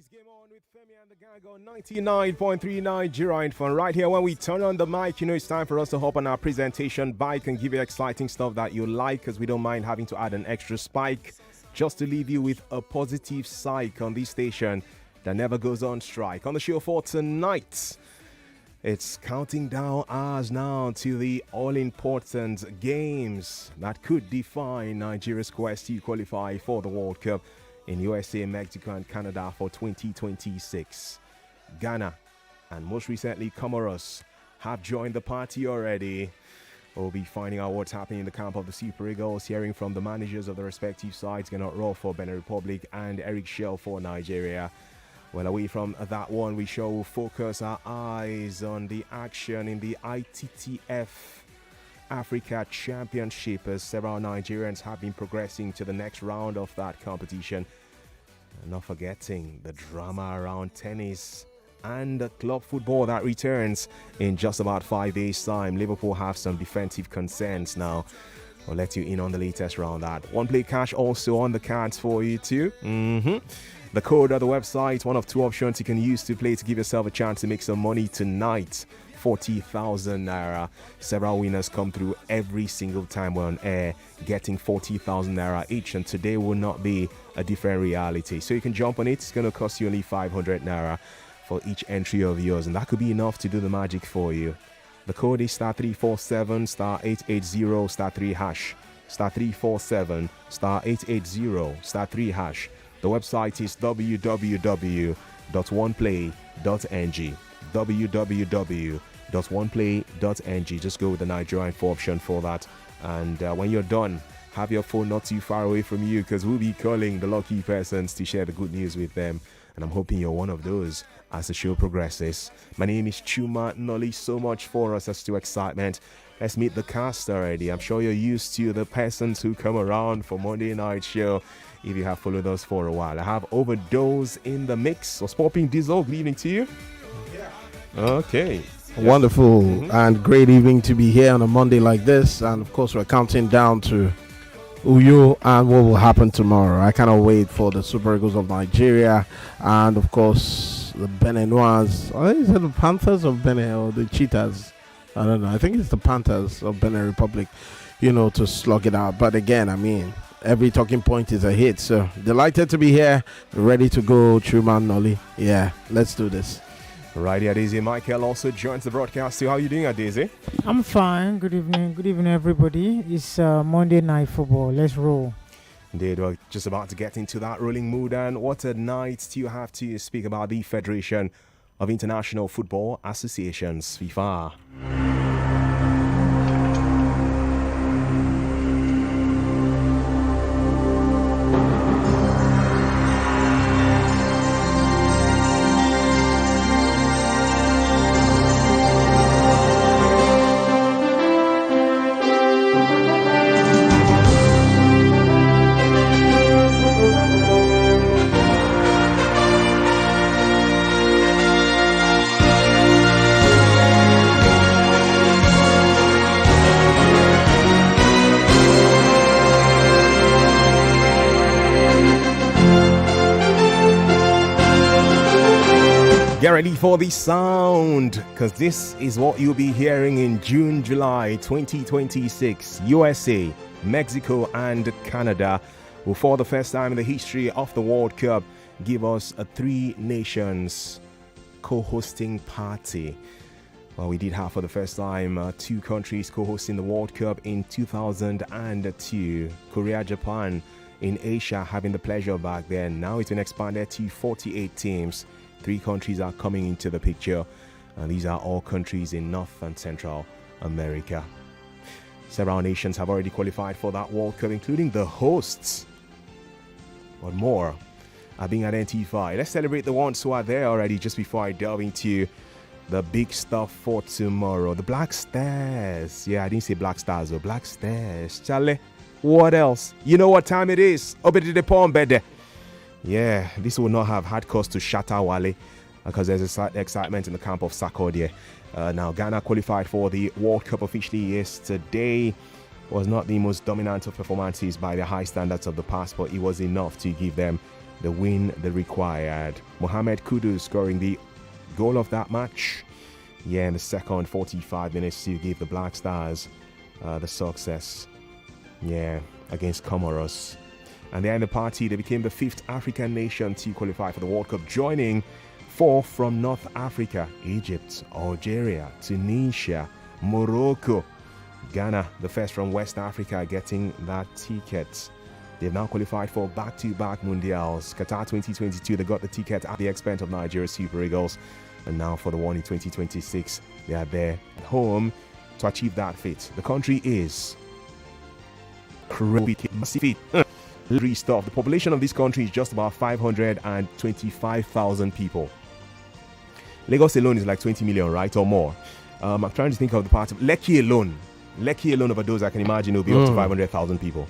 It's Game On with Femi and the Gang on 99.3 Nigeria Fun. Right here, when we turn on the mic, it's time for us to hop on our presentation bike and give you exciting stuff that you like, because we don't mind having to add an extra spike just to leave you with a positive psych on this station that never goes on strike. On the show for tonight, it's counting down hours now to the all-important games that could define Nigeria's quest to qualify for the World Cup in USA, Mexico, and Canada for 2026. Ghana and most recently Comoros have joined the party already. We'll be finding out what's happening in the camp of the Super Eagles, hearing from the managers of the respective sides, Gennaro Rowe for Benin Republic and Eric Shell for Nigeria. Well, away from that one, we shall focus our eyes on the action in the ITTF Africa Championship, as several Nigerians have been progressing to the next round of that competition. And not forgetting the drama around tennis and the club football that returns in just about 5 days' time. Liverpool have some defensive concerns now. We'll let you in on the latest round that. One play cash also on the cards for you too. The code of the website, one of two options you can use to play to give yourself a chance to make some money tonight. 40,000 naira. Several winners come through every single time we're on air, getting 40,000 naira each, and today will not be a different reality. So you can jump on it. It's going to cost you only 500 naira for each entry of yours, and that could be enough to do the magic for you. The code is *347 *880 *3 hash. *347 *880 *3 hash. The website is www.oneplay.ng. www.oneplay.ng. Just go with the Nigerian info option for that. And when you're done, have your phone not too far away from you, because we'll be calling the lucky persons to share the good news with them. And I'm hoping you're one of those as the show progresses. My name is Chuma Nolly. So much for us as to excitement. Let's meet the cast already. I'm sure you're used to the persons who come around for Monday night show if you have followed us for a while. I have Overdose in the mix. So Popping Diesel, good evening to you. Okay. Wonderful and great evening to be here on a Monday like this. And of course, we're counting down to Uyo and what will happen tomorrow. I cannot wait for the Super Eagles of Nigeria and of course the Beninois. Is it the Panthers of Benin or the Cheetahs? I don't know. I think it's the Panthers of Benin Republic, to slug it out. But again, I mean, every talking point is a hit. So delighted to be here, ready to go, Truman Nolly. Yeah, let's do this. Right here, Daisy Michael also joins the broadcast too. How are you doing, Daisy? I'm fine. Good evening, everybody. It's Monday Night Football. Let's roll. Indeed, we're just about to get into that rolling mood. And what a night do you have to speak about the Federation of International Football Associations, FIFA. Get ready for the sound, because this is what you'll be hearing in June, July 2026. USA, Mexico, and Canada will, for the first time in the history of the World Cup, give us a 3 nations co-hosting party. Well, we did have for the first time 2 countries co-hosting the World Cup in 2002. Korea, Japan in Asia having the pleasure back then. Now it's been expanded to 48 teams. 3 countries are coming into the picture, and these are all countries in North and Central America. Several nations have already qualified for that World Cup, including the hosts. But more are being identified. Let's celebrate the ones who are there already just before I delve into the big stuff for tomorrow. The Black Stars. Yeah, I didn't say Black Stars, but Black Stars. Charlie, what else? You know what time it is? Obedi the palm bed. Yeah, this will not have had cause to shatter Wale, because there's excitement in the camp of Sarkodie. Now, Ghana qualified for the World Cup officially yesterday. Was not the most dominant of performances by the high standards of the past, but it was enough to give them the win they required. Mohamed Kudus scoring the goal of that match. Yeah, in the second 45 minutes to give the Black Stars the success. Yeah, against Comoros. And then the party, they became the 5th African nation to qualify for the World Cup, joining 4 from North Africa: Egypt, Algeria, Tunisia, Morocco, Ghana, the first from West Africa getting that ticket. They've now qualified for back-to-back Mundials. Qatar 2022, they got the ticket at the expense of Nigeria Super Eagles. And now for the one in 2026, they are there at home to achieve that feat. The country is massive. Stuff. The population of this country is just about 525,000 people. Lagos alone is like 20 million, right, or more. I'm trying to think of the part of Lekki alone of those I can imagine will be up to 500,000 people.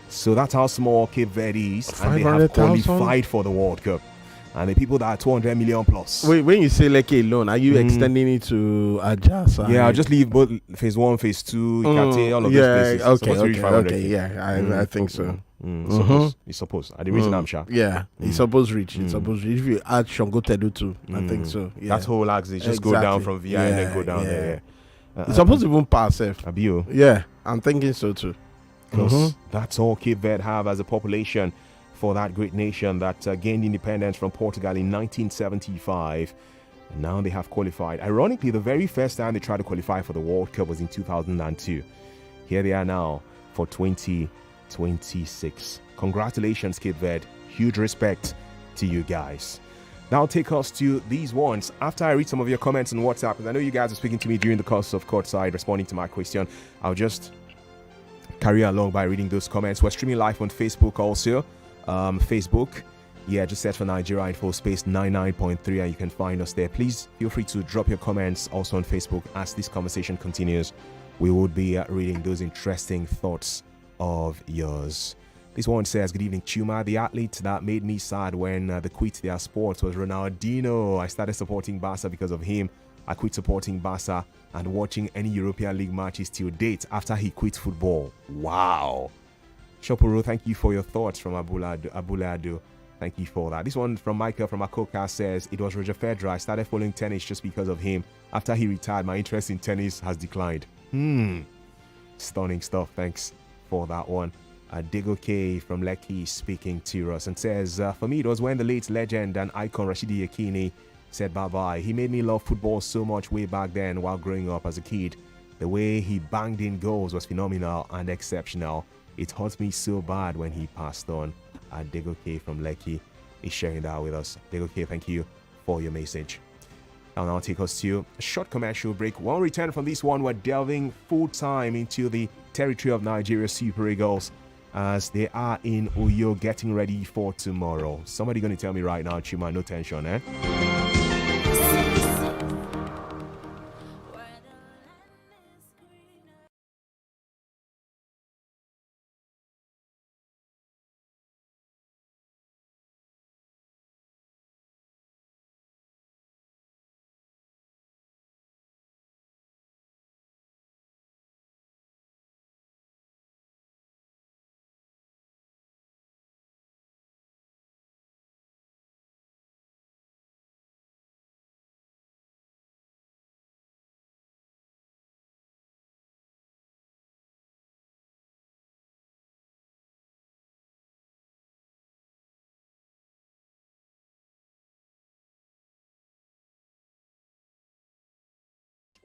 So that's how small Cape Verde is, and they have qualified for the World Cup. And the people that are 200 million plus. Wait, when you say Lekki alone, are you extending it to Ajasa? Yeah, I'll just leave both phase 1, phase 2, Ikate, all of those places. I think so. It's supposed. At the reason I'm sure. Yeah, it's supposed to reach. It's supposed to reach. If you add Shango Tedu too, I think so. Yeah. That whole axis just go down from VI and then go down there. It's supposed to even pass F. Abio. Yeah, I'm thinking so too. Because that's all Cape Verde have as a population for that great nation that gained independence from Portugal in 1975. And now they have qualified. Ironically, the very first time they tried to qualify for the World Cup was in 2002. Here they are now for 2026. Congratulations, Cape Verde. Huge respect to you guys. Now take us to these ones. After I read some of your comments on WhatsApp, because I know you guys are speaking to me during the course of courtside responding to my question, I'll just carry along by reading those comments. We're streaming live on Facebook also. Facebook, just search for Nigeria Info Space 99.3 and you can find us there. Please feel free to drop your comments also on Facebook as this conversation continues. We would be reading those interesting thoughts of yours. This one says, good evening, Chuma. The athlete that made me sad when they quit their sport was Ronaldinho. I started supporting Barca because of him. I quit supporting Barca and watching any European League matches till date after he quit football. Wow. Shopuro, thank you for your thoughts from Abulado. Thank you for that. This one from Michael from Akoka says, it was Roger Federer. I started following tennis just because of him. After he retired, my interest in tennis has declined. Stunning stuff. Thanks for that one. Digo K from Lekki speaking to us and says, for me, it was when the late legend and icon Rashidi Yakini said bye-bye. He made me love football so much way back then while growing up as a kid. The way he banged in goals was phenomenal and exceptional. It hurt me so bad when he passed on. Digo K from Lekki is sharing that with us. Digo K, thank you for your message. I'll now take us to a short commercial break. When we return from this one, we're delving full time into the territory of Nigeria Super Eagles as they are in Uyo getting ready for tomorrow. Somebody going to tell me right now, Chima, no tension, eh?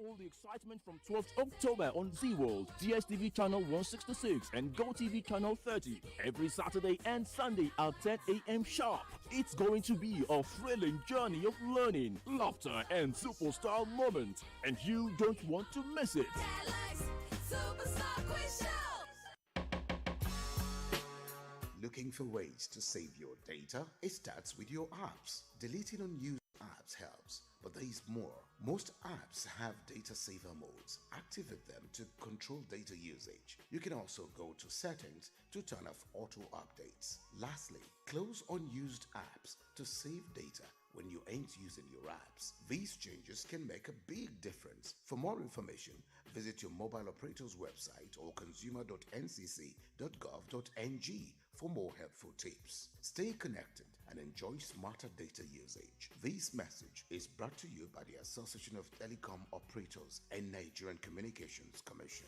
All the excitement from 12th October on Z-World, DSTV channel 166 and GoTV channel 30 every Saturday and Sunday at 10 a.m. sharp. It's going to be a thrilling journey of learning, laughter and superstar moments, and you don't want to miss it. Looking for ways to save your data? It starts with your apps. Deleting unused apps helps, but there is more. Most apps have data saver modes. Activate them to control data usage. You can also go to settings to turn off auto updates. Lastly, close unused apps to save data when you ain't using your apps. These changes can make a big difference. For more information, visit your mobile operator's website or consumer.ncc.gov.ng for more helpful tips. Stay connected and enjoy smarter data usage. This message is brought to you by the Association of Telecom Operators and Nigerian Communications Commission.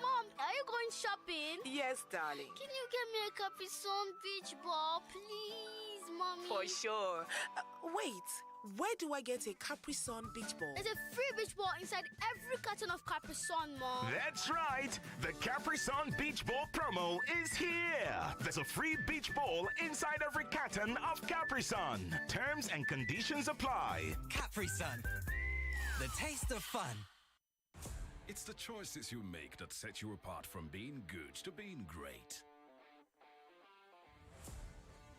Mom, are you going shopping? Yes, darling. Can you get me a Capri Sun beach ball, please, Mommy? For sure. Wait, where do I get a Capri Sun beach ball? There's a free beach ball inside every carton of Capri Sun, Mom. That's right. The Capri Sun Beach Ball promo is here. There's a free beach ball inside every carton of Capri Sun. Terms and conditions apply. Capri Sun, the taste of fun. It's the choices you make that set you apart from being good to being great.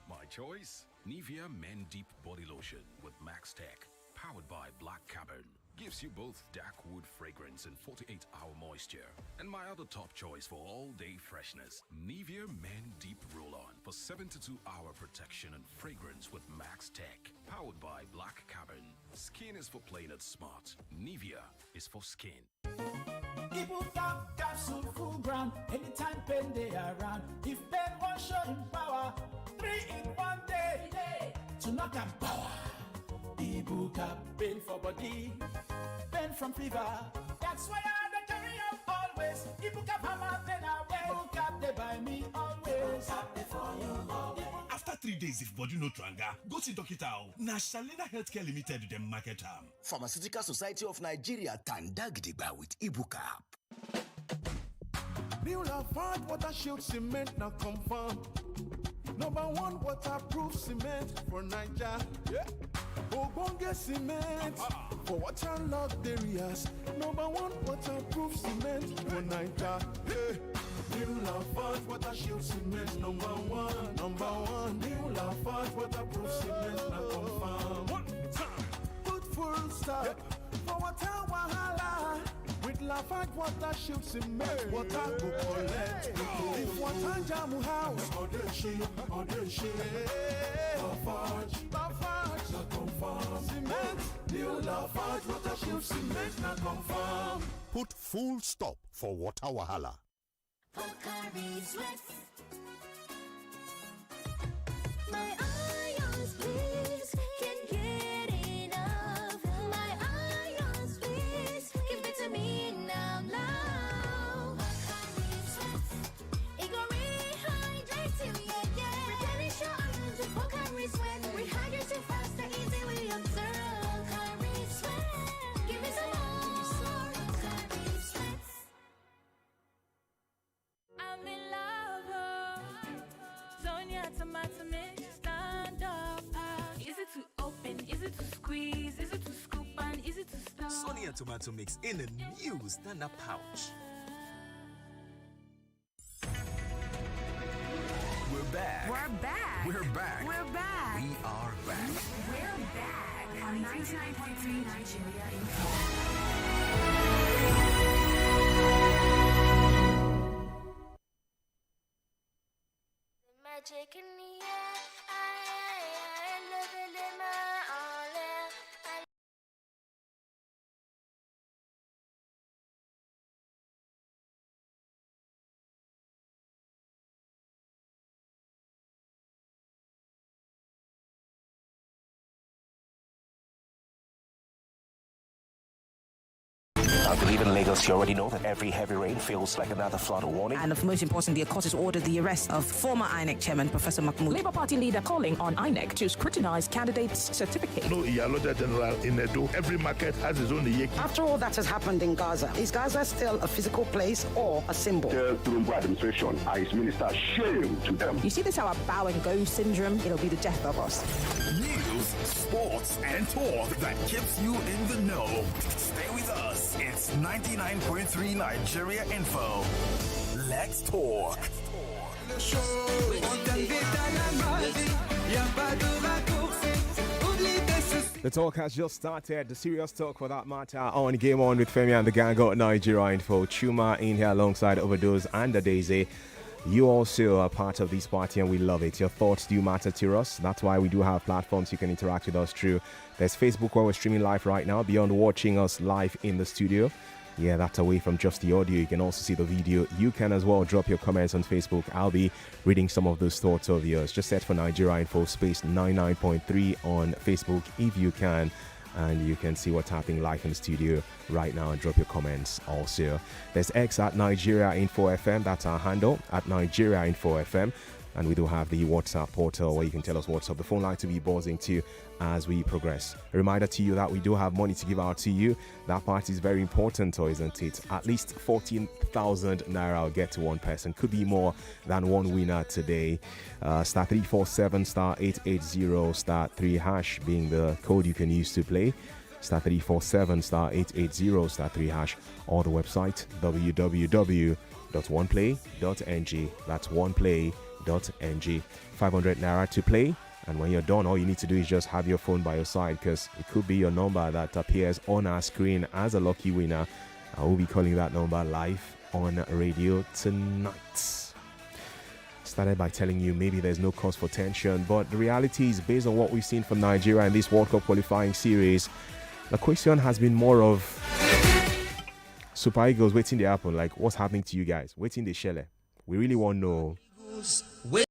My choice? Nivea Men Deep Body Lotion with Max Tech, powered by Black Carbon. Gives you both dark wood fragrance and 48-hour moisture. And my other top choice for all-day freshness, Nivea Men Deep Roll-On for 72-hour protection and fragrance with Max Tech, powered by Black Carbon. Skin is for playing it smart. Nivea is for skin. Ibuka capsule full ground, anytime pain they around. If pain won't show in power, 3 in 1 day to knock and power. Ibuka pain for body, pain from fever. That's why I carry up always. Ibuka hammer pain away. Ibuka they buy me always. Ibuka for you. After 3 days, if body no tranga, go see Doctor. Na Shalina Healthcare Limited dem market am. Pharmaceutical Society of Nigeria Tandagdiba with Ibuka. New Lafarge water shield cement now confirm. Number 1 waterproof cement for Niger. Yeah. Obonge cement for waterlogged areas. Number 1 waterproof cement for Niger. Hey. New Lafarge water shield cement number 1. Number 1. New Lafarge waterproof cement now confirm. 1 time. Put full stop for water wahala. With Lafarge water shield cement, water go collect. If water jam house, or the shit. Lafarge, na confirm. Cement, new Lafarge water shield cement, na confirm. Put full stop for water wahala. My ions, please, can get enough. My ions, please, give it to me now. It go rehydrate you, yeah. Replenish your ions with Pocari Sweat. Rehydrate you faster, easy we observe. Pocari Sweat, give me some more. Pocari Sweat. I'm in love, Sonia tomato mix, stand up. Is it to open? Is it to squeeze? Is it to scoop and is it to stir? Sonia tomato mix in a new stand-up pouch. We're back. We're back. We're back. We're back. We are back. We're back on 99.3 Nigeria Info. Magic in the air, I love it in my all air. I believe in Lagos, you already know that every heavy rain feels like another flood warning. And of most importantly, the court has ordered the arrest of former INEC chairman Professor Mahmoud. Labour Party leader calling on INEC to scrutinise candidates' certificates. No Iyaloja General in Edo. Every market has its own Iyeki. After all that has happened in Gaza, is Gaza still a physical place or a symbol? The Trumbo administration and his minister, shame to them. You see this our bow and go syndrome? It'll be the death of us. News, sports, and talk that keeps you in the know. Stay with us. It's 99.3 Nigeria Info. Let's talk. The talk has just started. The serious talk for that matter on Game On with Femi and the Gang got Nigeria Info. Chuma in here alongside Overdose and the Daisy. You also are part of this party and we love it. Your thoughts do matter to us. That's why we do have platforms you can interact with us through. There's Facebook where we're streaming live right now. Beyond watching us live in the studio, Yeah, that's away from just the audio. You can also see the video. You can as well drop your comments on Facebook. I'll be reading some of those thoughts of yours. Just search for Nigeria Info Space 99.3 on Facebook if you can. And you can see what's happening live in the studio right now and drop your comments also. There's X at Nigeria Info FM. That's our handle at Nigeria Info FM. And we do have the WhatsApp portal where you can tell us what's up. The phone line to be buzzing too as we progress. A reminder to you that we do have money to give out to you. That part is very important, or isn't it? At least 14,000 naira will get to one person. Could be more than one winner today. Star 347 star 880 star 3 hash being the code you can use to play. Star 347 star 880 star 3 hash, or the website www.oneplay.ng. That's oneplay.ng. 500 naira to play, and when you're done, all you need to do is just have your phone by your side, because it could be your number that appears on our screen as a lucky winner. I will be calling that number live on radio tonight. Started by telling you maybe there's no cause for tension, but the reality is, based on what we've seen from Nigeria in this World Cup qualifying series, the question has been more of Super Eagles waiting to happen. Like, what's happening to you guys? Waiting the shell. We really want to know. Wait.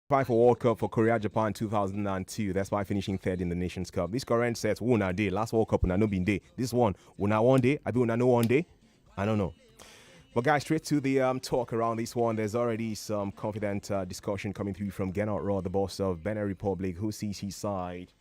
For World Cup for Korea, Japan 2002. That's why finishing third in the Nations Cup. This current set, una day. Last World Cup, una no been day. This one, una one day. I be una no one day. I don't know. But guys, straight to the talk around this one. There's already some confident discussion coming through from Gennaro Raw, the boss of Benin Republic, who sees his side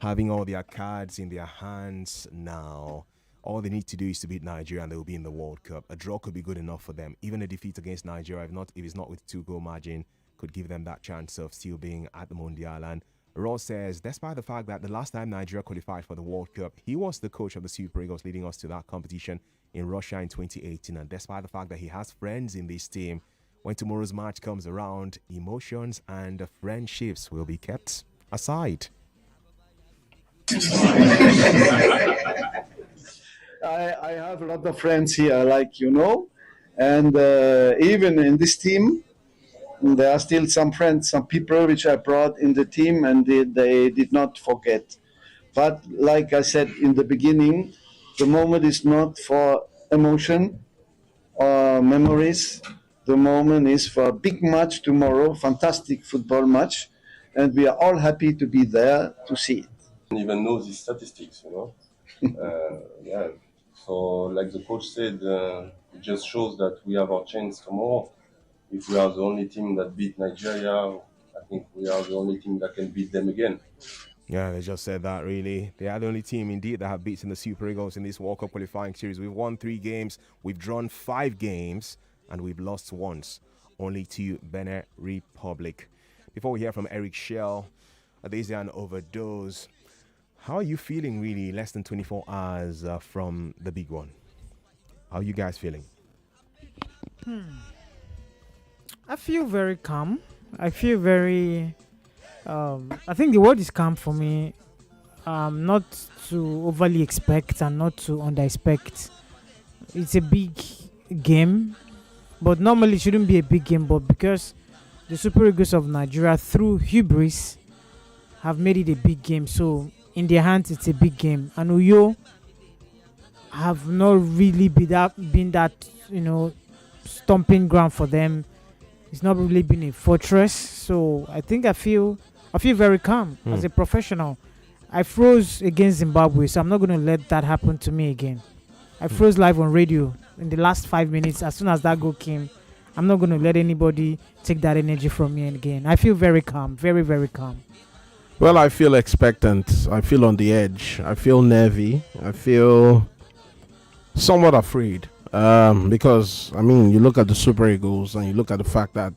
having all their cards in their hands now. All they need to do is to beat Nigeria and they will be in the World Cup. A draw could be good enough for them. Even a defeat against Nigeria, if it's not with 2-goal margin, could give them that chance of still being at the Mondial. And Ross says, despite the fact that the last time Nigeria qualified for the World Cup, he was the coach of the Super Eagles, leading us to that competition in Russia in 2018. And despite the fact that he has friends in this team, when tomorrow's match comes around, emotions and friendships will be kept aside. I have a lot of friends here, like you know, and even in this team, there are still some friends, some people which I brought in the team, and they did not forget. But like I said in the beginning, the moment is not for emotion or memories. The moment is for a big match tomorrow, fantastic football match, and we are all happy to be there to see it. Even know the statistics, you know. Yeah. So, like the coach said, it just shows that we have our chance tomorrow. If we are the only team that beat Nigeria, I think we are the only team that can beat them again. Yeah, they just said that, really. They are the only team, indeed, that have beaten the Super Eagles in this World Cup qualifying series. We've won 3 games, we've drawn 5 games, and we've lost once, only to Benin Republic. Before we hear from Eric Shell, there's an overdose. How are you feeling, really, less than 24 hours from the big one? How are you guys feeling? I feel very calm. I feel very... I think the word is calm for me. Not to overly expect and not to under-expect. It's a big game, but normally it shouldn't be a big game, but because the Super Eagles of Nigeria, through hubris, have made it a big game, so in their hands it's a big game. And Uyo have not really been that stomping ground for them. It's not really been a fortress, so I think I feel very calm as a professional. I froze against Zimbabwe, so I'm not going to let that happen to me again. I froze live on radio in the last 5 minutes. As soon as that goal came, I'm not going to let anybody take that energy from me again. I feel very calm, very, very calm. Well, I feel expectant. I feel on the edge. I feel nervy. I feel somewhat afraid. Because I mean, you look at the Super Eagles and you look at the fact that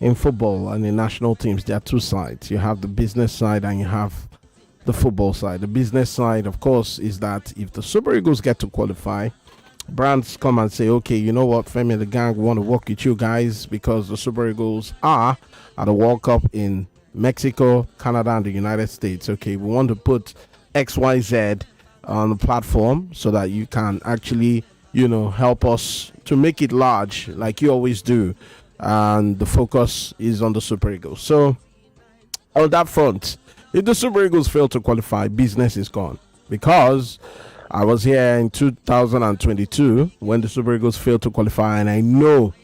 in football and in national teams, there are two sides. You have the business side and you have the football side. The business side, of course, is that if the Super Eagles get to qualify, brands come and say, okay, you know what, Femi the Gang, we want to work with you guys because the Super Eagles are at the World Cup in Mexico, Canada, and the United States. Okay, we want to put XYZ on the platform so that you can actually, help us to make it large like you always do. And the focus is on the Super Eagles. So, on that front, if the Super Eagles fail to qualify, business is gone. Because I was here in 2022 when the Super Eagles failed to qualify, and I know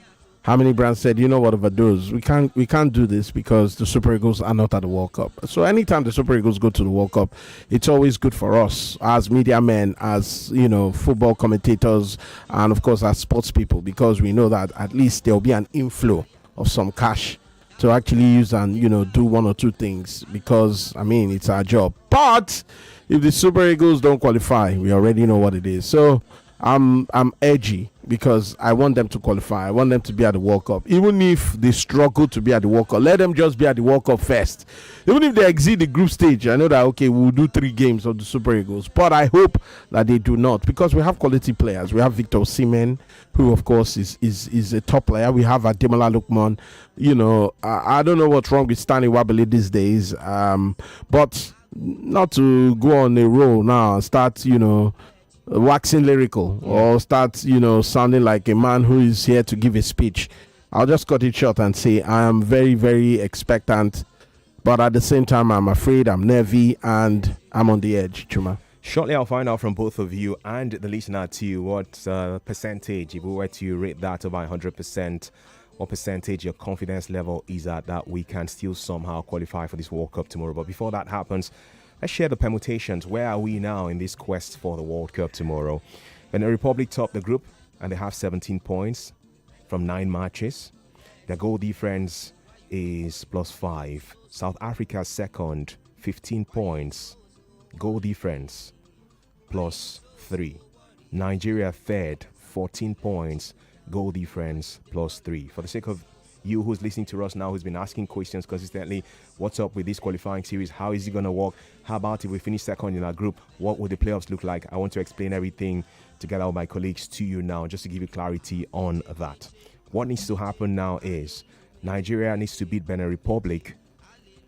how many brands said, you know what, overdose, we can't do this because the Super Eagles are not at the World Cup. So anytime the Super Eagles go to the World Cup, it's always good for us as media men, as football commentators, and of course as sports people, because we know that at least there will be an inflow of some cash to actually use and do one or two things, because I mean it's our job. But if the Super Eagles don't qualify, we already know what it is. So I'm edgy because I want them to qualify. I want them to be at the World Cup. Even if they struggle to be at the World Cup, let them just be at the World Cup first. Even if they exceed the group stage, I know that, okay, we'll do 3 games of the Super Eagles. But I hope that they do not, because we have quality players. We have Victor Osimhen, who, of course, is a top player. We have Ademola Lookman. I don't know what's wrong with Stanley Wabele these days. But not to go on a roll now and start, waxing lyrical or start sounding like a man who is here to give a speech. I'll just cut it short and say I am very, very expectant, but at the same time I'm afraid, I'm nervy, and I'm on the edge. Chuma, shortly I'll find out from both of you and the listener too what percentage, if we were to rate that over 100%, what percentage your confidence level is at that we can still somehow qualify for this World Cup tomorrow. But before that happens, let's share the permutations. Where are we now in this quest for the World Cup tomorrow? Benin Republic top the group and they have 17 points from 9 matches. Their goal difference is +5. South Africa second, 15 points. Goal difference +3. Nigeria third, 14 points. Goal difference +3. For the sake of you who's listening to us now, who's been asking questions consistently, what's up with this qualifying series? How is it going to work? How about if we finish second in our group? What would the playoffs look like? I want to explain everything together with my colleagues to you now, just to give you clarity on that. What needs to happen now is Nigeria needs to beat Benin Republic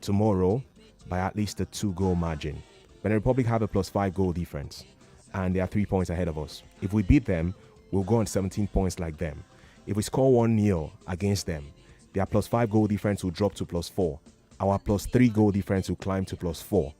tomorrow by at least a 2-goal margin. Benin Republic have a +5 goal difference, and they are 3 points ahead of us. If we beat them, we'll go on 17 points like them. If we score 1-0 against them, their +5 goal difference will drop to +4. Our +3 goal difference will climb to +4.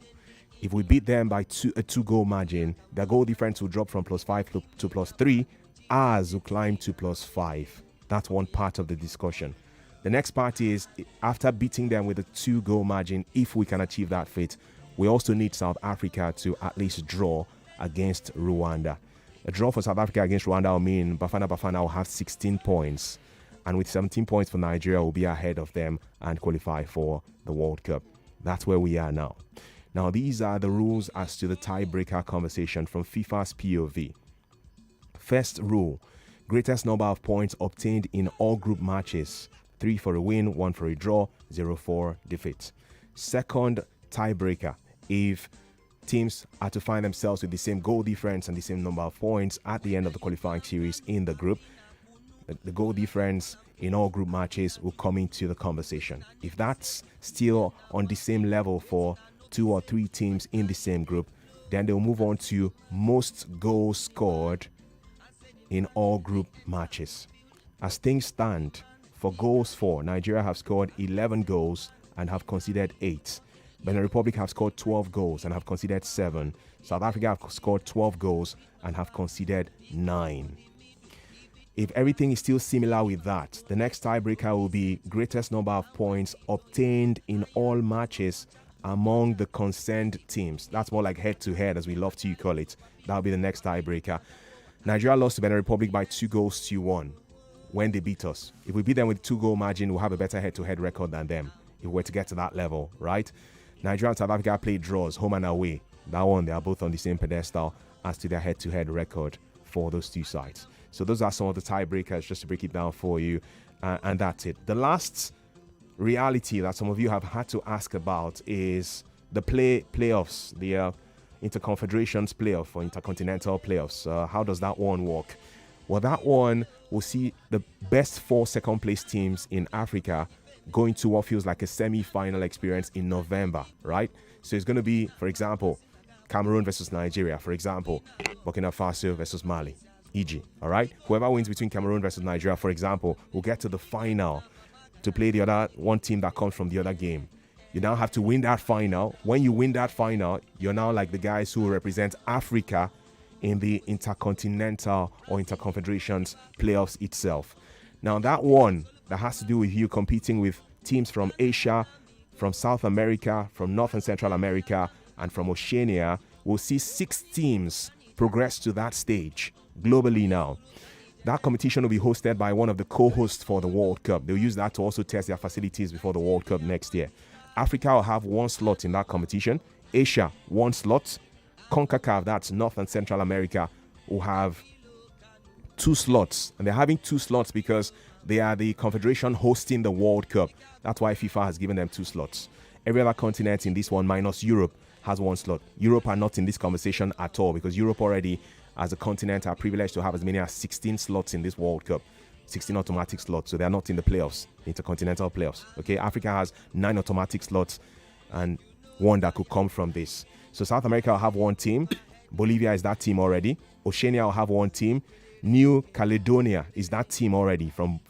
If we beat them by a 2-goal margin, their goal difference will drop from +5 to +3, ours will climb to +5. That's one part of the discussion. The next part is, after beating them with a 2-goal margin, if we can achieve that feat, we also need South Africa to at least draw against Rwanda. A draw for South Africa against Rwanda will mean Bafana will have 16 points. And with 17 points for Nigeria, we'll be ahead of them and qualify for the World Cup. That's where we are now. Now, these are the rules as to the tiebreaker conversation from FIFA's POV. First rule, greatest number of points obtained in all group matches. 3 for a win, 1 for a draw, 0 for defeat. Second tiebreaker, if teams are to find themselves with the same goal difference and the same number of points at the end of the qualifying series in the group, the goal difference in all group matches will come into the conversation. If that's still on the same level for 2 or 3 teams in the same group, then they'll move on to most goals scored in all group matches. As things stand, for goals for, Nigeria have scored 11 goals and have conceded 8. Benin Republic have scored 12 goals and have conceded 7. South Africa have scored 12 goals and have conceded 9. If everything is still similar with that, the next tiebreaker will be greatest number of points obtained in all matches among the concerned teams. That's more like head-to-head, as we love to call it. That'll be the next tiebreaker. Nigeria lost to Benin Republic by 2-1 when they beat us. If we beat them with 2-goal margin, we'll have a better head-to-head record than them if we were to get to that level, right? Nigeria and South Africa played draws, home and away. That one, they are both on the same pedestal as to their head-to-head record for those two sides. So those are some of the tiebreakers, just to break it down for you. And that's it. The last reality that some of you have had to ask about is the playoffs, the Interconfederations playoff or Intercontinental playoffs. How does that one work? Well, that one will see the best 4 second-place teams in Africa going to what feels like a semi-final experience in November, right? So it's going to be, for example, Cameroon versus Nigeria, for example, Burkina Faso versus Mali, e.g., all right? Whoever wins between Cameroon versus Nigeria, for example, will get to the final to play the other one team that comes from the other game. You now have to win that final. When you win that final, you're now like the guys who represent Africa in the Intercontinental or Interconfederations playoffs itself. Now, that one that has to do with you competing with teams from Asia, from South America, from North and Central America, and from Oceania, will see 6 teams progress to that stage globally now. That competition will be hosted by one of the co-hosts for the World Cup. They'll use that to also test their facilities before the World Cup next year. Africa will have 1 slot in that competition. Asia, 1 slot. CONCACAF, that's North and Central America, will have 2 slots. And they're having 2 slots because they are the confederation hosting the World Cup. That's why FIFA has given them 2 slots. Every other continent in this one, minus Europe, has 1 slot. Europe are not in this conversation at all because Europe already, as a continent, are privileged to have as many as 16 slots in this World Cup. 16 automatic slots, so they're not in the playoffs, intercontinental playoffs. Okay, Africa has 9 automatic slots and 1 that could come from this. So South America will have 1 team. Bolivia is that team already. Oceania will have 1 team. New Caledonia is that team already from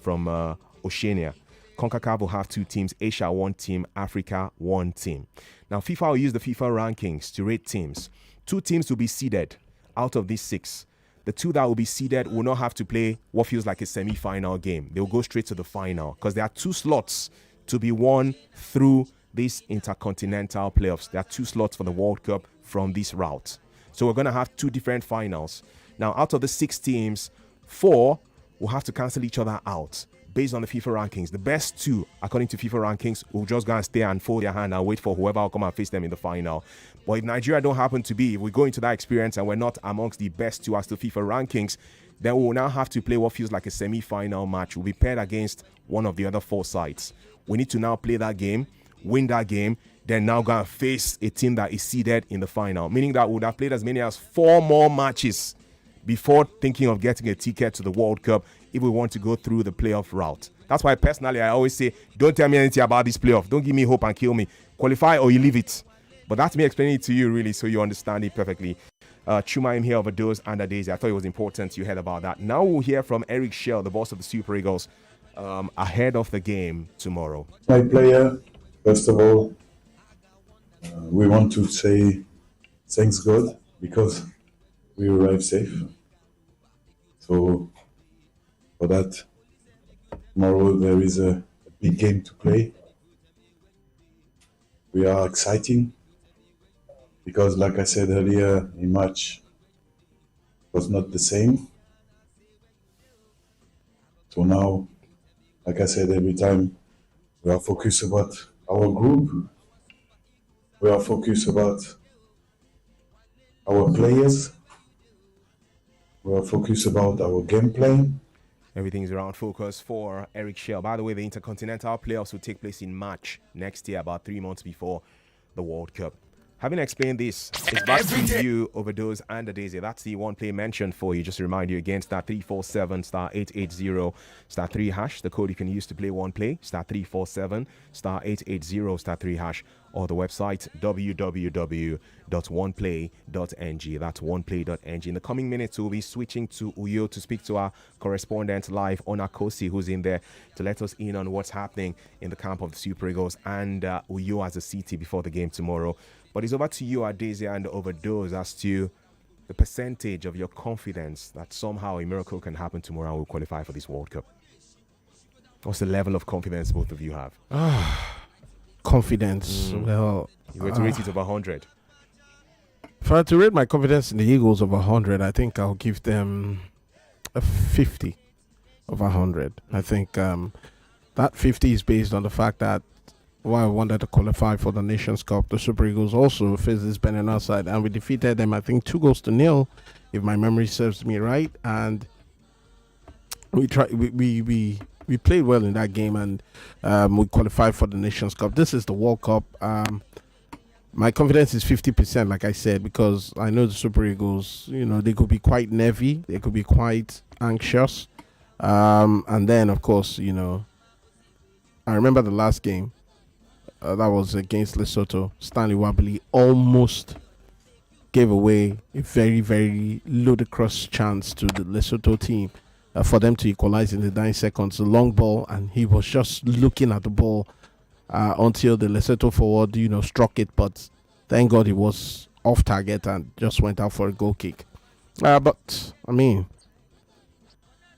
Oceania. CONCACAF will have 2 teams. Asia 1 team. Africa 1 team. Now FIFA will use the FIFA rankings to rate teams. 2 teams will be seeded out of these 6. The 2 that will be seeded will not have to play what feels like a semi-final game. They will go straight to the final because there are 2 slots to be won through these intercontinental playoffs. There are 2 slots for the World Cup from this route. So we're going to have 2 different finals. Now, out of the 6 teams, 4 will have to cancel each other out based on the FIFA rankings. The best 2, according to FIFA rankings, will just go and stay and fold their hand and wait for whoever will come and face them in the final. But if Nigeria don't happen to be, if we go into that experience and we're not amongst the best 2 as to FIFA rankings, then we will now have to play what feels like a semi-final match. We'll be paired against one of the other 4 sides. We need to now play that game, win that game, then now go and face a team that is seeded in the final. Meaning that we would have played as many as 4 more matches before thinking of getting a ticket to the World Cup if we want to go through the playoff route. That's why personally I always say, don't tell me anything about this playoff. Don't give me hope and kill me. Qualify or you leave it. But that's me explaining it to you really so you understand it perfectly. Chuma, I'm here overdose and Daisy. I thought it was important you heard about that. Now we'll hear from Eric Shell, the boss of the Super Eagles, ahead of the game tomorrow. My player, first of all, we want to say thanks God because we arrived safe. So for that, tomorrow there is a big game to play. We are exciting because, like I said earlier, in March was not the same. So now, like I said every time, we are focused about our group. We are focused about our players. We are focused about our game plan. Everything's around focus for Eric Shell. By the way, the Intercontinental playoffs will take place in March next year, about 3 months before the World Cup. Having explained this, it's back to you, Overdose and the Daisy. That's the one play mentioned for you. Just to remind you again, *347 *880 *3 hash. The code you can use to play one play, *347 *880 *3 hash, or the website www.oneplay.ng. That's oneplay.ng. In the coming minutes, we'll be switching to Uyo to speak to our correspondent live, Onakosi, who's in there to let us in on what's happening in the camp of the Super Eagles and Uyo as a CT before the game tomorrow. But it's over to you, Adese and Overdose, as to the percentage of your confidence that somehow a miracle can happen tomorrow and we'll qualify for this World Cup. What's the level of confidence both of you have? Confidence. Well, you were to rate it of 100. If I had to rate my confidence in the Eagles of 100, I think I'll give them a 50 of 100. I think that 50 is based on the fact that while I wanted to qualify for the Nations Cup, the Super Eagles also faced this Benin side, and we defeated them, I think, 2-0, if my memory serves me right. And we played well in that game, and we qualified for the Nations Cup. This is the World Cup. My confidence is 50%, like I said, because I know the Super Eagles, they could be quite nervy, they could be quite anxious. And then, of course, I remember the last game. That was against Lesotho. Stanley Wabili almost gave away a very, very ludicrous chance to the Lesotho team for them to equalize in the 9 seconds. A long ball, and he was just looking at the ball until the Lesotho forward, struck it. But thank God he was off target and just went out for a goal kick. But, I mean,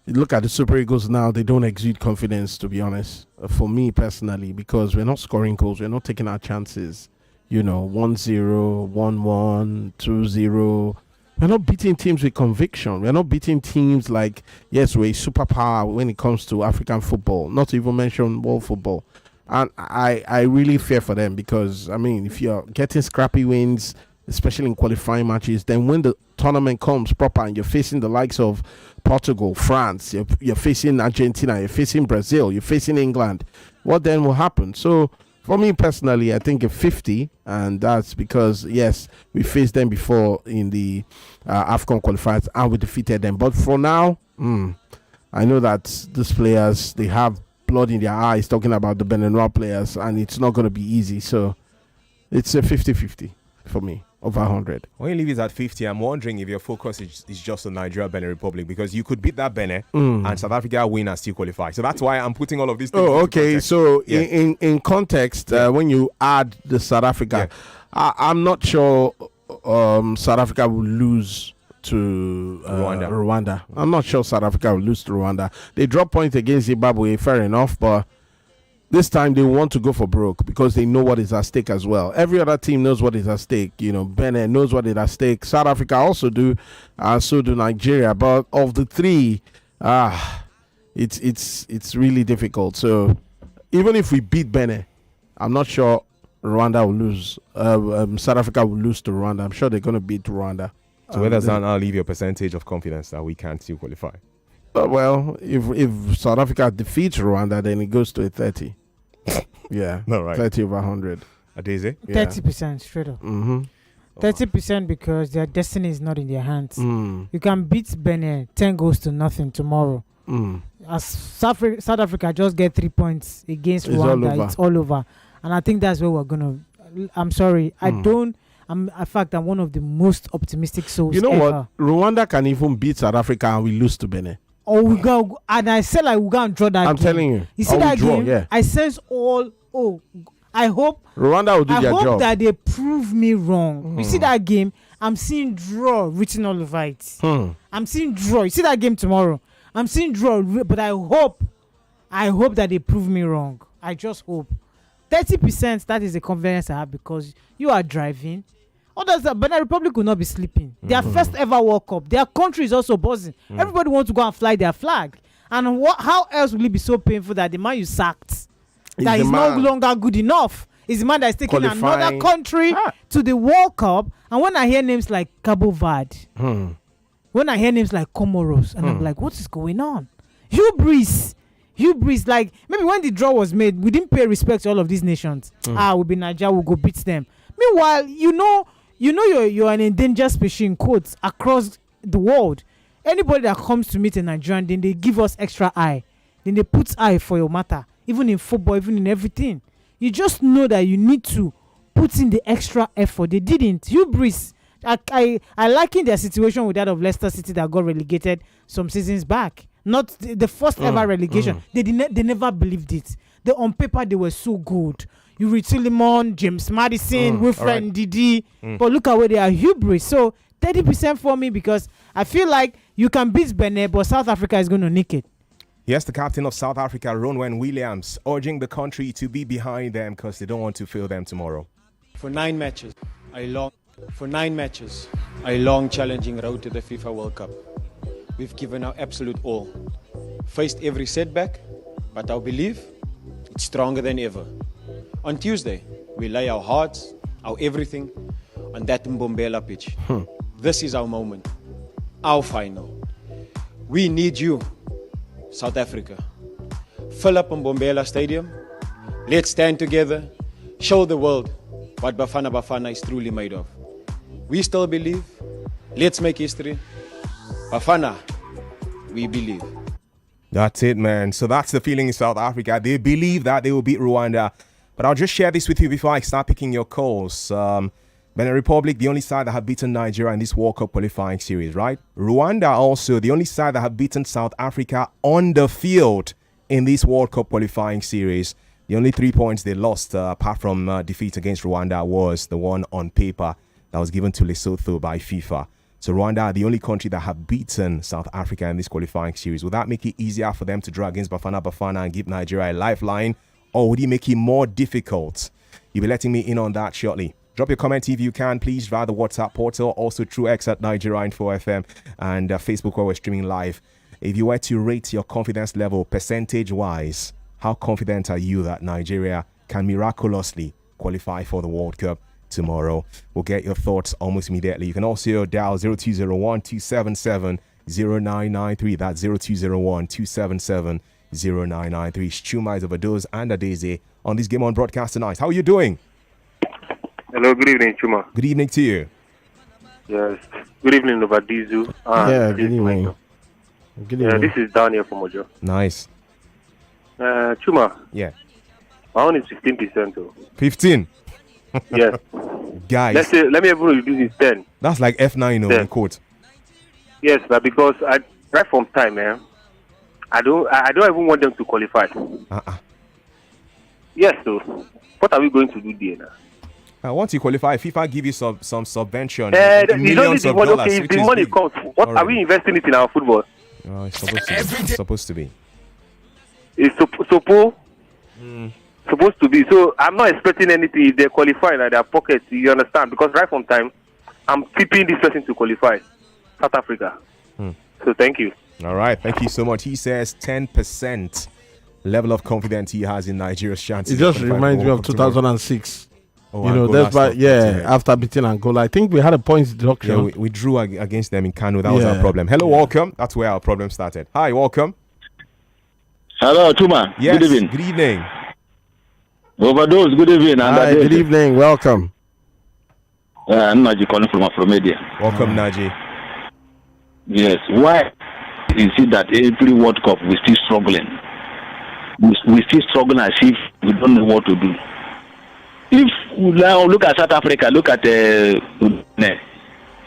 you look at the Super Eagles now, they don't exude confidence, to be honest, for me personally, because we're not scoring goals, we're not taking our chances. 1-0, 1-1, 2-0. We're not beating teams with conviction. We're not beating teams like, yes, we're a superpower when it comes to African football, not to even mention world football. And I really fear for them because, I mean, if you're getting scrappy wins, especially in qualifying matches, then when the tournament comes proper and you're facing the likes of Portugal, France, you're facing Argentina, you're facing Brazil, you're facing England, what then will happen? So for me personally, I think a 50, and that's because, yes, we faced them before in the AFCON qualifiers and we defeated them. But for now, I know that these players, they have blood in their eyes talking about the Benenoir players, and it's not going to be easy. So it's a 50-50 for me. Over 100. When you leave it at 50, I'm wondering if your focus is just on Nigeria, Benin Republic, because you could beat that Benin and South Africa win and still qualify. So that's why I'm putting all of these things. Oh, okay. Context. So in context, when you add the South Africa, I'm not sure South Africa will lose to Rwanda. I'm not sure South Africa will lose to Rwanda. They drop points against Zimbabwe, fair enough, but this time they want to go for broke because they know what is at stake as well. Every other team knows what is at stake. Benin knows what is at stake. South Africa also do, so do Nigeria. But of the three, it's really difficult. So even if we beat Benin, I'm not sure Rwanda will lose. South Africa will lose to Rwanda. I'm sure they're going to beat Rwanda. So where does that now leave your percentage of confidence that we can't still qualify? Well, if South Africa defeats Rwanda, then it goes to a 30. Yeah, no, right. 30 over 100. Adeze? 30% straight up. 30% because their destiny is not in their hands. You can beat Benin 10 goals to nothing tomorrow. As South Africa just get 3 points against Rwanda, it's all over. And I think that's where we're gonna. I'm sorry, in fact, I'm one of the most optimistic souls. You know ever. what? Rwanda can even beat South Africa and we lose to Benin. Or we go, and I said like we go and draw that. I'm game. telling you. You see that draw, game? Yeah. I sense all. Oh, I hope Rwanda will do their job. I hope that they prove me wrong. You see that game? I'm seeing draw written all over it. I'm seeing draw. You see that game tomorrow? I'm seeing draw, but I hope that they prove me wrong. I just hope. 30%. That is the confidence I have because you are driving. Others, Benin Republic will not be sleeping. Their first ever World Cup. Their country is also buzzing. Everybody wants to go and fly their flag. And how else will it be so painful that the man you sacked, that is no longer good enough, is the man that is taking another country to the World Cup? And when I hear names like Cabo Verde, when I hear names like Comoros, and I'm like, what is going on? Hubris, like maybe when the draw was made, we didn't pay respect to all of these nations. We'll be Nigeria, we'll go beat them. Meanwhile, you're an endangered species in quotes across the world. Anybody that comes to meet a Nigerian, then they give us extra eye. Then they put eye for your matter, even in football, even in everything. You just know that you need to put in the extra effort. They didn't. Hubris. I liken their situation with that of Leicester City that got relegated some seasons back. Not the first ever relegation. They never believed it. On paper, they were so good. You read Suleiman, James Madison, Wilfred Ndidi. But look at where they are, hubris. So 30% for me because I feel like you can beat Benin, but South Africa is going to nick it. Yes, the captain of South Africa, Ronwen Williams, urging the country to be behind them because they don't want to fail them tomorrow. For 9 matches, a long challenging road to the FIFA World Cup. We've given our absolute all. Faced every setback, but our belief, it's stronger than ever. On Tuesday, we lay our hearts, our everything, on that Mbombela pitch. This is our moment, our final. We need you. South Africa. Fill up Mbombela Stadium. Let's stand together, show the world what Bafana Bafana is truly made of. We still believe. Let's make history. Bafana, we believe. That's it, man. So that's the feeling in South Africa. They believe that they will beat Rwanda. But I'll just share this with you before I start picking your calls. Benin Republic, the only side that have beaten Nigeria in this World Cup qualifying series, right? Rwanda also, the only side that have beaten South Africa on the field in this World Cup qualifying series. The only 3 points they lost, apart from defeat against Rwanda, was the one on paper that was given to Lesotho by FIFA. So Rwanda are the only country that have beaten South Africa in this qualifying series. Would that make it easier for them to draw against Bafana Bafana and give Nigeria a lifeline? Or would it make it more difficult? You'll be letting me in on that shortly. Drop your comment if you can, please, via the WhatsApp portal, also through X at Nigeria Info FM and Facebook where we're streaming live. If you were to rate your confidence level percentage-wise, how confident are you that Nigeria can miraculously qualify for the World Cup tomorrow? We'll get your thoughts almost immediately. You can also dial 0201-277-0993. That's 0201-277-0993. Chuma is Overdose and Adeze on this Game On broadcast tonight. How are you doing? Hello, good evening, Chuma. Good evening to you. Yes. Good evening, Ovadizu. Good evening. Good evening. This is Daniel from Ojo. Nice. Chuma. Yeah. My own is 15%. 15? Yes. Guys. Let me even reduce it 10. That's like F9 in quote. Yes, but because right from time, man, I don't even want them to qualify. Yes, so what are we going to do there now? Once you qualify, FIFA give you some subvention, millions of money, dollars. okay, if the money comes, what are we investing it in our football? Oh, it's supposed to be. It's supposed to be. So I'm not expecting anything if they qualify in their pockets. You understand? Because right from time, I'm keeping this person to qualify. South Africa. So thank you. All right, thank you so much. He says 10% level of confidence he has in Nigeria's chances. It just reminds me of 2006. Oh, you know, that's why, after beating Angola, I think we had a points deduction. Yeah, we drew against them in Kano. That was our problem. Hello, welcome. That's where our problem started. Hi, welcome. Hello, Chuma. Yes, good evening. Good evening. Overdose, good evening. Hi, good evening. Welcome. I'm Naji calling from Afromedia. Welcome, Naji. Yes. Why is it that every World Cup we're still struggling? We still struggling as if we don't know what to do. If we now look at South Africa, look at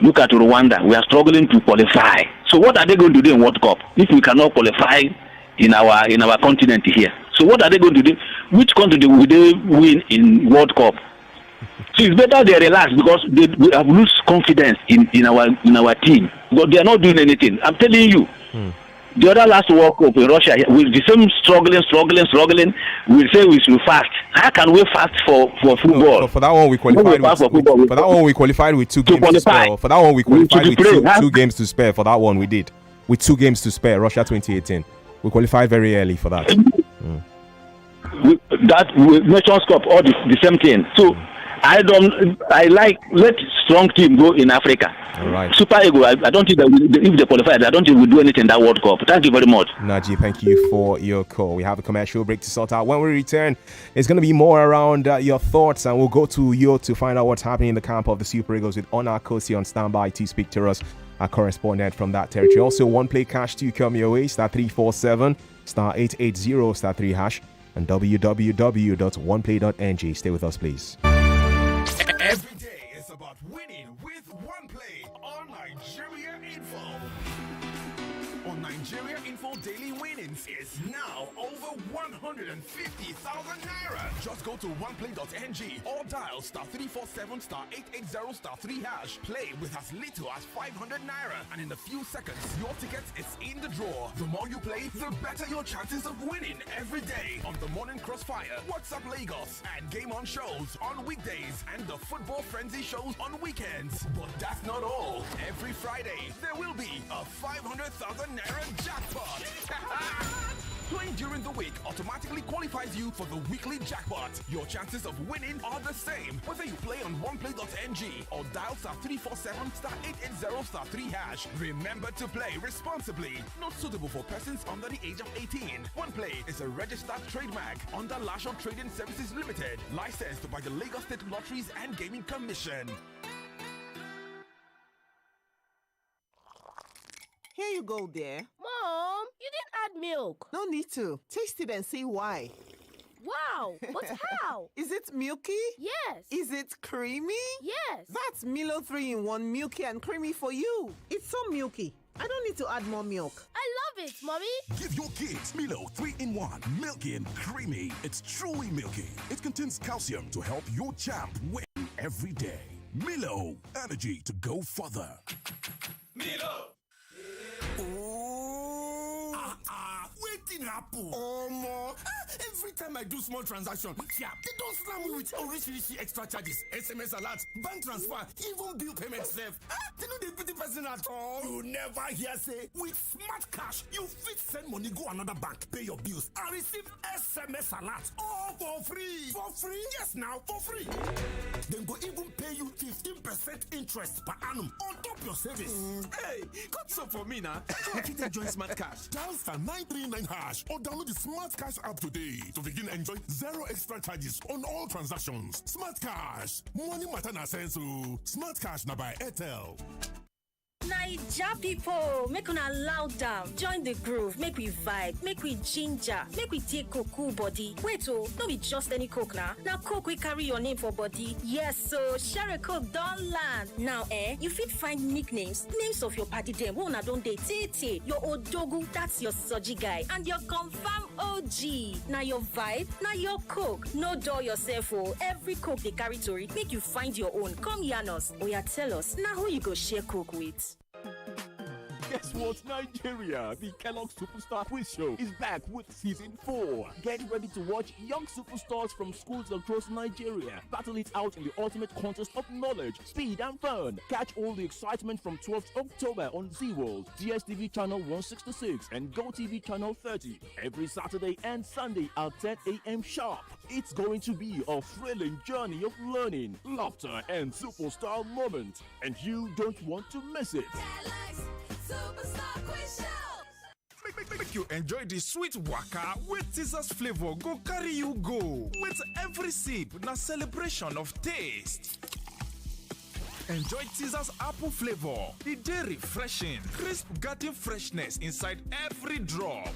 Rwanda, we are struggling to qualify. So what are they going to do in World Cup if we cannot qualify in our continent here? So what are they going to do? Which country will they win in World Cup? So it's better they relax because we have lost confidence in our team. But they are not doing anything. I'm telling you. The other last World Cup in Russia, with the same struggling, we say we should fast. How can we fast for football? No, for that one we qualified for that one we qualified with 2 games to spare. For that one we qualified with two games to spare. For that one we did with 2 games to spare. Russia 2018. We qualified very early for that. Nations Cup, all the same thing. So let strong team go in Africa. All right. Super Eagles, I don't think that if they qualify, I don't think we'll do anything in that World Cup. Thank you very much. Naji, thank you for your call. We have a commercial break to sort out. When we return, it's going to be more around your thoughts, and we'll go to you to find out what's happening in the camp of the Super Eagles with Onar Kosi on standby to speak to us, our correspondent from that territory. Also, one play cash to come your way, *347, *880, *3 hash, and www.oneplay.ng. Stay with us, please. Every day is about winning with one play on Nigeria Info. On Nigeria Info, daily winnings is now over 150,000 naira. Just go to oneplay.ng or dial *347 *880 *3 hash. Play with as little as 500 naira, and in a few seconds, your ticket is in the draw. The more you play, the better your chances of winning every day on the Morning Crossfire, WhatsApp Lagos, and Game On shows on weekdays, and the Football Frenzy shows on weekends. But that's not all. Every Friday, there will be a 500,000 naira jackpot. Playing during the week automatically qualifies you for the weekly jackpot. Your chances of winning are the same whether you play on oneplay.ng or dial *347 *880 *3 hash. Remember to play responsibly. Not suitable for persons under the age of 18. OnePlay is a registered trademark under Lasho Trading Services Limited, licensed by the Lagos State Lotteries and Gaming Commission. Here you go, dear. Mom, you didn't add milk. No need to. Taste it and see why. Wow, but how? Is it milky? Yes. Is it creamy? Yes. That's Milo 3-in-1 milky and creamy for you. It's so milky. I don't need to add more milk. I love it, Mommy. Give your kids Milo 3-in-1, milky and creamy. It's truly milky. It contains calcium to help your champ win every day. Milo, energy to go further. Milo! Wetin happen? Omo, every time I do small transaction, they don't slam me with orishirishi extra charges, SMS alert, bank transfer, even bill payment sef. They no dey pity person at all. You never hear say with smart cash you fit send money go another bank, pay your bills, and receive SMS alert all for free. For free? Yes, now for free. Dem go even pay you 15% interest per annum on top your savings. Hey, got some for me now. I fit enjoy smart cash. Dial *939 hash or download the Smart Cash app today to begin enjoy zero extra charges on all transactions. Smart Cash, money matter na sense o. Smart Cash na by Airtel. Naija pipo, make una loud down. Join the groove, make we vibe, make we ginger, make we take cool body. Wait no be just any coke na. Na coke we carry your name for body. Yes, so share a coke don land. Now you fit find nicknames, names of your party dem wey una don dey tey. Your odogu, that's your soji guy, and your confirm OG. Na your vibe, na your coke. No dull yourself o. Every coke dey carry tori, make you find your own. Come yarn us. Oya tell us, na who you go share coke with? Guess what? Nigeria, the Kellogg Superstar Quiz Show is back with season 4. Get ready to watch young superstars from schools across Nigeria battle it out in the ultimate contest of knowledge, speed, and fun. Catch all the excitement from 12th October on Z World, DSTV channel 166, and GoTV channel 30 every Saturday and Sunday at 10 a.m. sharp. It's going to be a thrilling journey of learning, laughter, and superstar moments, and you don't want to miss it. Superstar Quiz Show. Make you enjoy the sweet waka with Caesar's flavor go carry you go. With every sip, na celebration of taste. Enjoy Caesar's apple flavor. The day refreshing, crisp garden freshness inside every drop.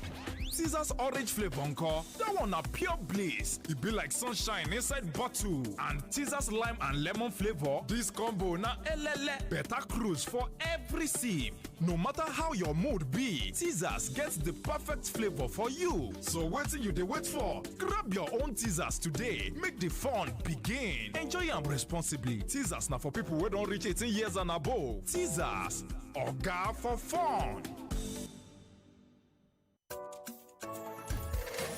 Caesar's orange flavor encore, that one a pure bliss. It be like sunshine inside bottle. And Caesar's lime and lemon flavor, this combo na elele. Better cruise for every sip. No matter how your mood be, Caesar's gets the perfect flavor for you. So what you dey wait for? Grab your own Caesar's today. Make the fun begin. Enjoy them responsibly. Caesar's na for people who don't reach 18 years and above. Caesar's, oga for fun.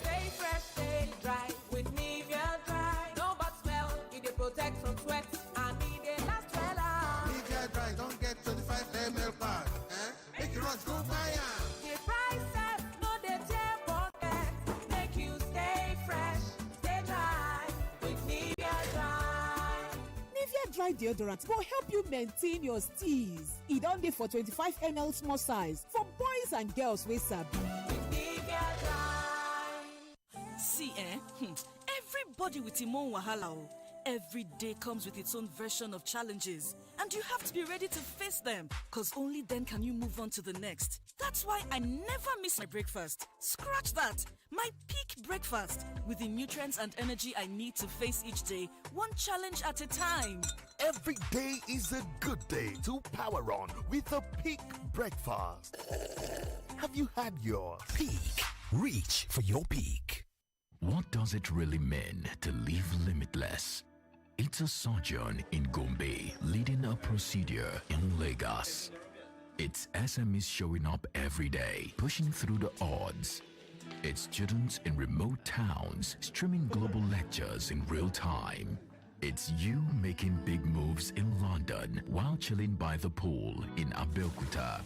Stay fresh, stay dry with Nivea Dry. No bad smell, it dey protect from sweat and it dey last wella. Nivea Dry don't get 25 ml pack. Make you rush go buy am. The prices no dey tear pocket. Make you stay fresh, stay dry with Nivea Dry. Nivea Dry deodorant will help you maintain your steeze. E don dey for 25 ml small size for boys and girls wey sabi. Nivea Dry. See, everybody with him own wahala. Every day comes with its own version of challenges, and you have to be ready to face them, because only then can you move on to the next. That's why I never miss my breakfast. Scratch that! My peak breakfast, with the nutrients and energy I need to face each day, one challenge at a time. Every day is a good day to power on with a peak breakfast. Have you had your peak? Reach for your peak. What does it really mean to live limitless? It's a sojourn in Gombe leading a procedure in Lagos. It's SMEs showing up every day, pushing through the odds. It's students in remote towns streaming global lectures in real time. It's you making big moves in London while chilling by the pool in Abeokuta.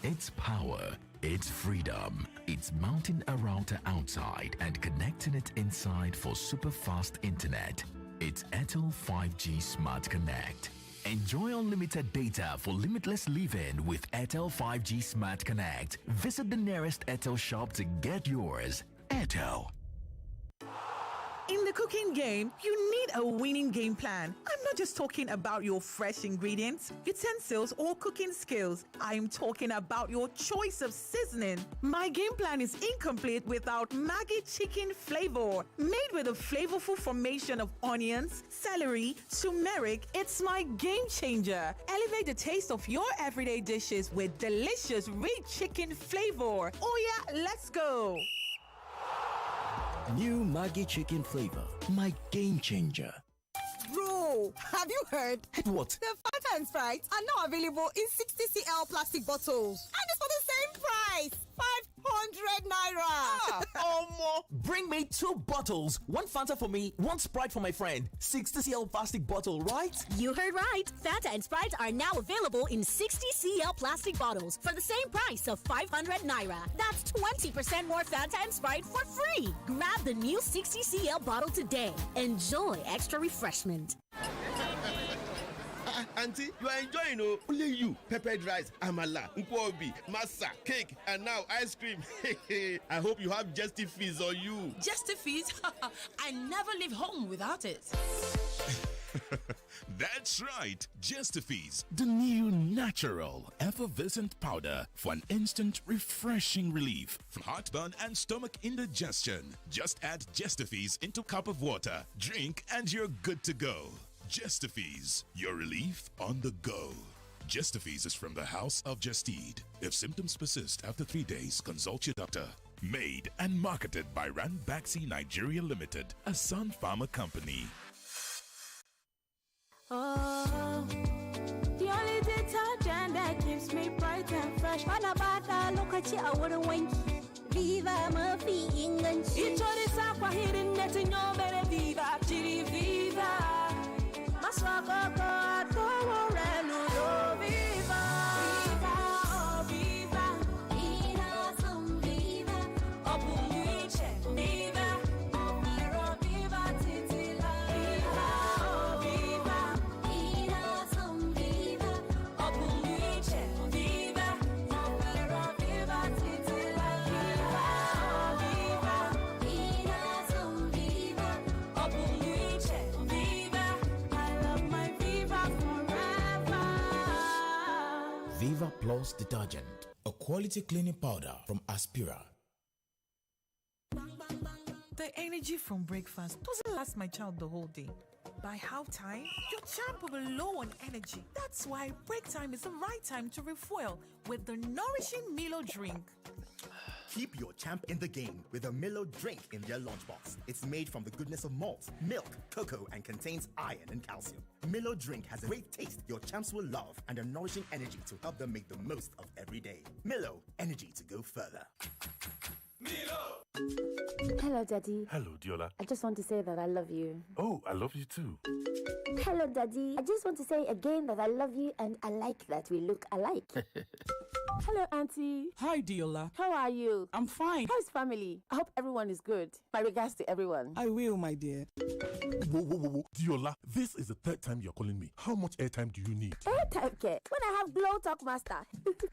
It's power It's freedom. It's mounting a router outside and connecting it inside for super fast internet. It's Airtel 5G Smart Connect. Enjoy unlimited data for limitless living with Airtel 5G Smart Connect. Visit the nearest Airtel shop to get yours. Airtel. In the cooking game, you need a winning game plan. I'm not just talking about your fresh ingredients, utensils, or cooking skills. I'm talking about your choice of seasoning. My game plan is incomplete without Maggi chicken flavor. Made with a flavorful formation of onions, celery, turmeric, it's my game changer. Elevate the taste of your everyday dishes with delicious rich chicken flavor. Oh yeah, let's go. New Maggi chicken flavor, my game changer. Bro, have you heard? What? The Fanta and Sprite are now available in 60cl plastic bottles. And it's for the same price. 500 naira. Omo, bring me 2 bottles. 1 Fanta for me, 1 Sprite for my friend. 60cl plastic bottle, right? You heard right. Fanta and Sprite are now available in 60cl plastic bottles for the same price of 500 naira. That's 20% more Fanta and Sprite for free. Grab the new 60cl bottle today. Enjoy extra refreshment. Auntie, you are enjoying, oh, only you. Peppered rice, amala, nkwobi, masa, cake, and now ice cream. I hope you have Justifies on you. Justifies? I never leave home without it. That's right, Justifies, the new natural effervescent powder for an instant refreshing relief from heartburn and stomach indigestion. Just add Justifies into a cup of water, drink, and you're good to go. Justifies, your relief on the go. Justifies is from the House of Justeed. If symptoms persist after 3 days, consult your doctor. Made and marketed by Ranbaxy Nigeria Limited, a Sun Pharma company. Oh, the only detergent that keeps me bright and fresh. Bata lokaci a wurin wanki. Viva mafi inganci. Ito da sakwa hidin da tunyo bere Viva. Chiri Viva. Maswako ko atowo renu do Viva. Viva, oh Viva. Ina some Viva. Opungiche Viva. Omero Viva titila. Viva, oh Viva. Ina some Viva. Opungiche Viva. Omero Viva titila. Viva, oh Viva. Ina some Viva. Opungiche Viva. I love my Viva forever. Viva Plus detergent, a quality cleaning powder from Aspira. The energy from breakfast doesn't last my child the whole day. By halftime, your champ will be low on energy. That's why break time is the right time to refuel with the nourishing Milo drink. Keep your champ in the game with a Milo drink in their lunchbox. It's made from the goodness of malt, milk, cocoa, and contains iron and calcium. Milo drink has a great taste your champs will love and a nourishing energy to help them make the most of every day. Milo, energy to go further. Hello, Daddy. Hello, Diola. I just want to say that I love you. Oh, I love you too. Hello, Daddy. I just want to say again that I love you and I like that we look alike. Hello, Auntie. Hi, Diola. How are you? I'm fine. How's family? I hope everyone is good. My regards to everyone. I will, my dear. Whoa. Diola, this is the 3rd time you're calling me. How much airtime do you need? Airtime care? When I have Glow Talk Master,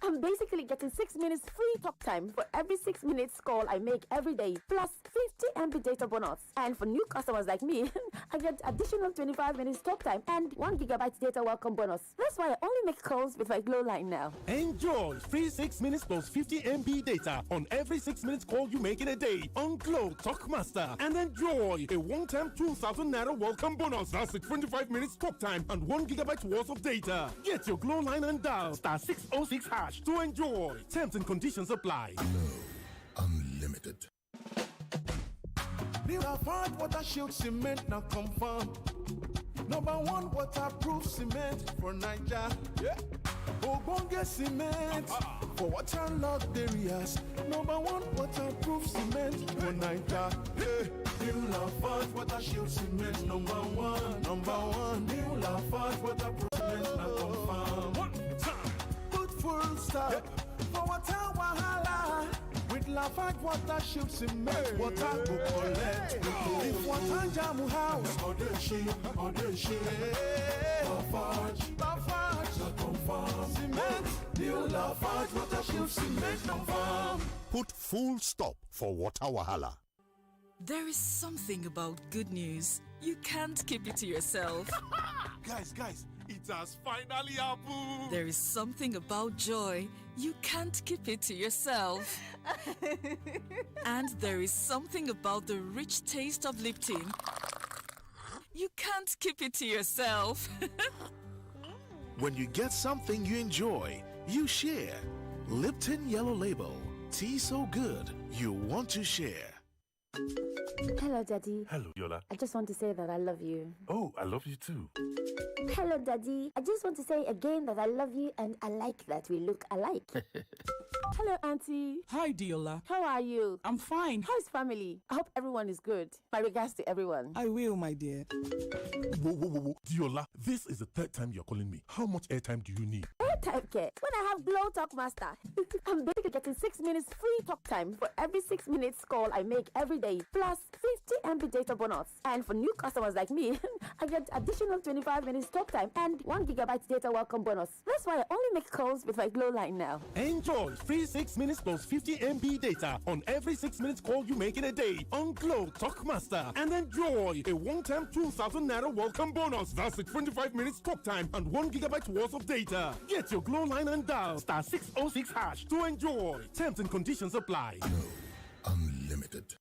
I'm basically getting 6 minutes free talk time for every 6 minutes call I make every day, plus 50 MB data bonus. And for new customers like me, I get additional 25 minutes talk time and 1 GB data welcome bonus. That's why I only make calls with my Glow line now. Enjoy free 6 minutes plus 50 MB data on every 6 minutes call you make in a day on Glow Talk Master, and enjoy a one-time 2,000 naira welcome bonus. That's 25 minutes talk time and 1 GB worth of data. Get your Glow line and dial *606# to enjoy. Terms and conditions apply. Glow Unlimited. Mira Ford Water Shield Cement now confirm. #1 waterproof cement for Niger. Yeah. Obonge cement for waterlogged areas. #1 waterproof cement for Niger. Yeah. New Lafayette Water Shield Cement #1. New Lafayette waterproof cement now confirm. One time. Put full stop for water wahala. Lafarge water shield cement. Water go collect. If water jam house, Lafarge, the confirm cement. New Lafarge water shield cement confirm. Put full stop for water wahala. There is something about good news. You can't keep it to yourself. Guys, it has finally happened. There is something about joy. You can't keep it to yourself. And there is something about the rich taste of Lipton. You can't keep it to yourself. When you get something you enjoy, you share. Lipton Yellow Label. Tea so good, you want to share. Hello, Daddy. Hello, Yola. I just want to say that I love you. Oh, I love you too. Hello, Daddy. I just want to say again that I love you and I like that we look alike. Hello, Auntie. Hi, Diola. How are you? I'm fine. How's family? I hope everyone is good. My regards to everyone. I will, my dear. Whoa. Diola, this is the third time you're calling me. How much airtime do you need? Airtime care. When I have Glow Talk Master, I'm basically getting 6 minutes free talk time for every 6 minutes call I make every day, plus 50 MB data bonus. And for new customers like me, I get additional 25 minutes talk time and 1 gigabyte data welcome bonus. That's why I only make calls with my Glow line now. Enjoy free 6 minutes plus 50 MB data on every 6 minutes call you make in a day on Glow Talk Master, and enjoy a one-time 2,000 naira welcome bonus. That's the 25 minutes talk time and 1 gigabyte worth of data. Get your Glow line and dial star 606 hash to enjoy. Terms and conditions apply. Unlimited.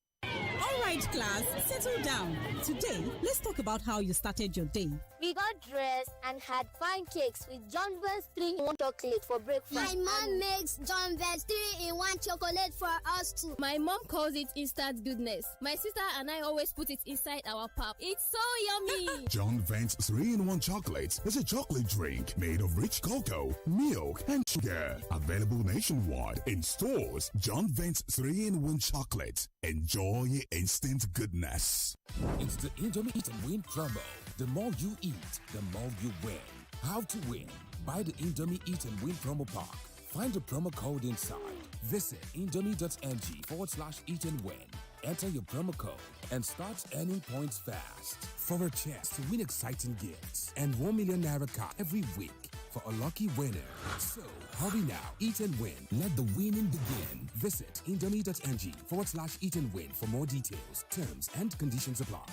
All right, class, settle down. Today, let's talk about how you started your day. We got dressed and had pancakes with John Vance 3-in-1 chocolate for breakfast. My mom makes John Vance 3-in-1 chocolate for us too. My mom calls it instant goodness. My sister and I always put it inside our pap. It's so yummy. John Vance 3-in-1 chocolate is a chocolate drink made of rich cocoa, milk, and sugar. Available nationwide in stores. John Vance 3-in-1 chocolate. Enjoy instant goodness. It's the Indomie Eat and Win promo. The more you eat, the more you win. How to win? Buy the Indomie Eat and Win promo pack. Find the promo code inside. Visit indomie.ng/eat and win. Enter your promo code and start earning points fast for a chance to win exciting gifts and 1 million naira card every week for a lucky winner. So hurry now, eat and win. Let the winning begin. Visit indomie.ng/eat and win for more details. Terms and conditions apply.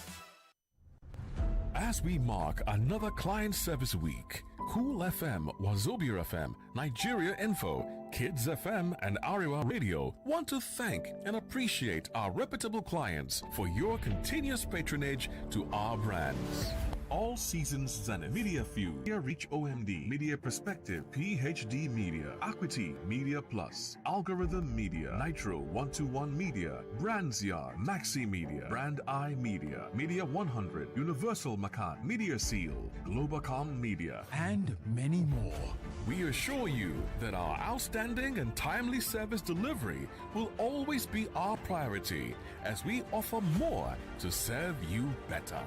As we mark another client service week, Cool FM, Wazobia FM, Nigeria Info, Kids FM, and Ariwa Radio want to thank and appreciate our reputable clients for your continuous patronage to our brands. All Seasons Zenith, Media Fuse, Media Reach OMD, Media Perspective, PhD Media, Equity Media Plus, Algorithm Media, Nitro 121 Media, Brands Yard, Maxi Media, Brand I Media, Media 100, Universal Macan, Media Seal, Globacom Media, and many more. We assure you that our outstanding and timely service delivery will always be our priority as we offer more to serve you better.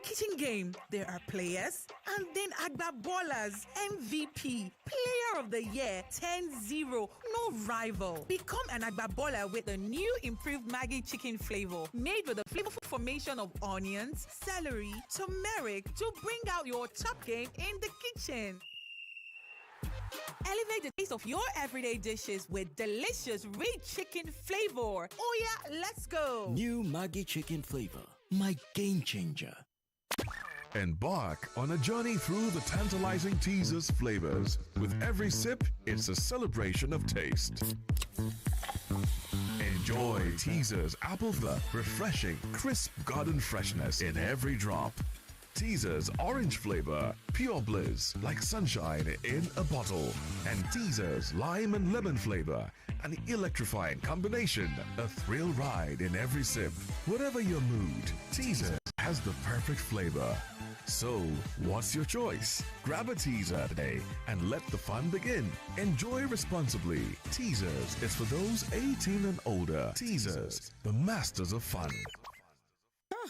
Kitchen game, there are players and then Agba Ballers, MVP, Player of the Year, 10-0, no rival. Become an Agba Baller with the new improved Maggi chicken flavor, made with a flavorful formation of onions, celery, turmeric to bring out your top game in the kitchen. Elevate the taste of your everyday dishes with delicious rich chicken flavor. Oh yeah, let's go. New Maggi chicken flavor, my game changer. Embark on a journey through the tantalizing teasers flavors. With every sip, it's a celebration of taste. Enjoy teasers apple flavor, refreshing, crisp garden freshness in every drop. Teasers orange flavor, pure bliss, like sunshine in a bottle. And Teasers lime and lemon flavor, an electrifying combination, a thrill ride in every sip. Whatever your mood, Teasers has the perfect flavor. So, what's your choice? Grab a teaser today and let the fun begin. Enjoy responsibly. Teasers is for those 18 and older. Teasers, the masters of fun.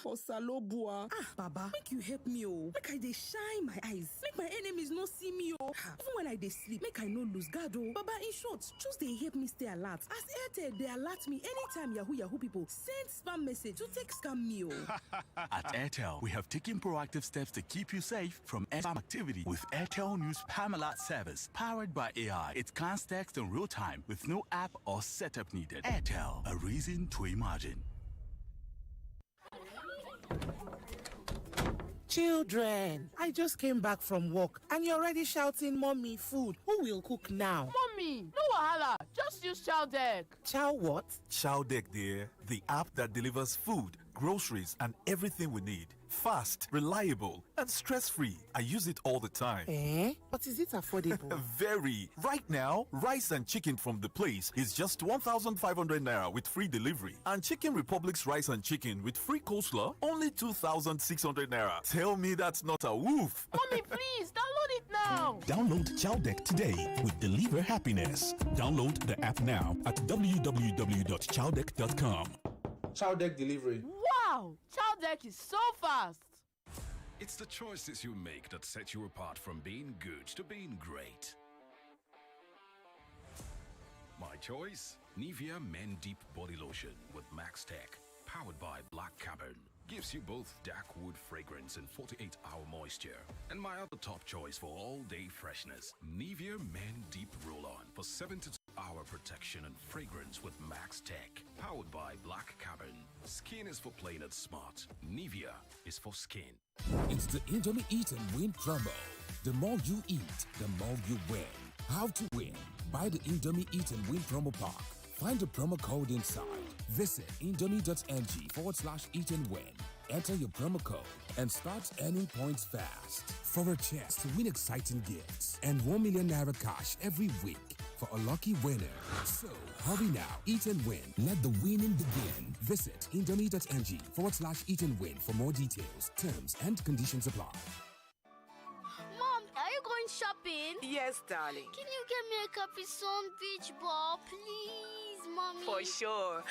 Osalobua. Baba, make you help me, oh. Make I dey shine my eyes. Make my enemies not see me, oh. Even when I dey sleep, make I no lose guard, oh. Baba, in short, just dey help me stay alert. As Airtel, they alert me anytime Yahoo people send spam message to take scam me, oh. At Airtel, we have taken proactive steps to keep you safe from spam activity with Airtel News Spam Alert service. Powered by AI, it scans text in real time with no app or setup needed. Airtel, a reason to imagine. Children, I just came back from work and you're already shouting, Mommy, food. Who will cook now? Mommy, no wahala. Just use Chow Deck. Chow what? Chow Deck, dear. The app that delivers food, groceries, and everything we need. Fast, reliable, and stress-free. I use it all the time. But is it affordable? Very. Right now, rice and chicken from the place is just 1,500 naira with free delivery. And Chicken Republic's rice and chicken with free coleslaw, only 2,600 naira. Tell me that's not a woof. Mommy, please, download it now. Download Chow Deck today with Deliver Happiness. Download the app now at www.chowdeck.com. Chow Deck delivery. Wow, Chow Deck is so fast. It's the choices you make that set you apart from being good to being great. My choice? Nivea Men Deep Body Lotion with Max Tech, powered by Black Cavern. Gives you both dark wood fragrance and 48-hour moisture. And my other top choice for all-day freshness, Nivea Men Deep Roll-On for 72-hour protection and fragrance with Max Tech, powered by Black Cavern. Skin is for playing it smart. Nivea is for skin. It's the Indomie Eat and Win promo. The more you eat, the more you win. How to win? Buy the Indomie Eat and Win promo pack. Find the promo code inside. Visit indomie.ng/eat and win. Enter your promo code and start earning points fast. For a chance to win exciting gifts and 1 million naira cash every week for a lucky winner. So hurry now, eat and win. Let the winning begin. Visit indomie.ng/eat and win for more details. Terms and conditions apply. Mom, are you going shopping? Yes, darling. Can you get me a Capri Sun beach ball, please, Mommy? For sure.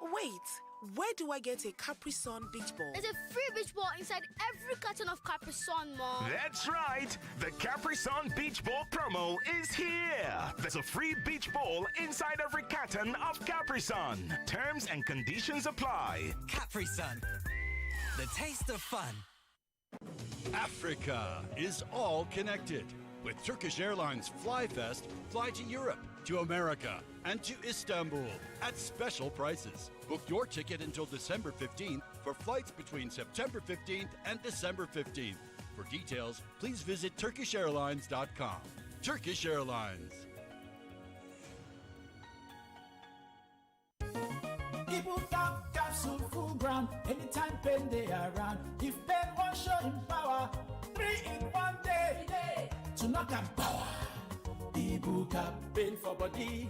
Wait, where do I get a Capri Sun beach ball? There's a free beach ball inside every carton of Capri Sun, Mom. That's right. The Capri Sun Beach Ball promo is here. There's a free beach ball inside every carton of Capri Sun. Terms and conditions apply. Capri Sun, the taste of fun. Africa is all connected. With Turkish Airlines FlyFest, fly to Europe, to America, and to Istanbul at special prices. Book your ticket until December 15th for flights between September 15th and December 15th. For details, please visit turkishairlines.com. Turkish Airlines. People top capsule full ground. Anytime pen they around. If pen one show in power, 3 in 1 day. To knock and power. Ibuka pen for body,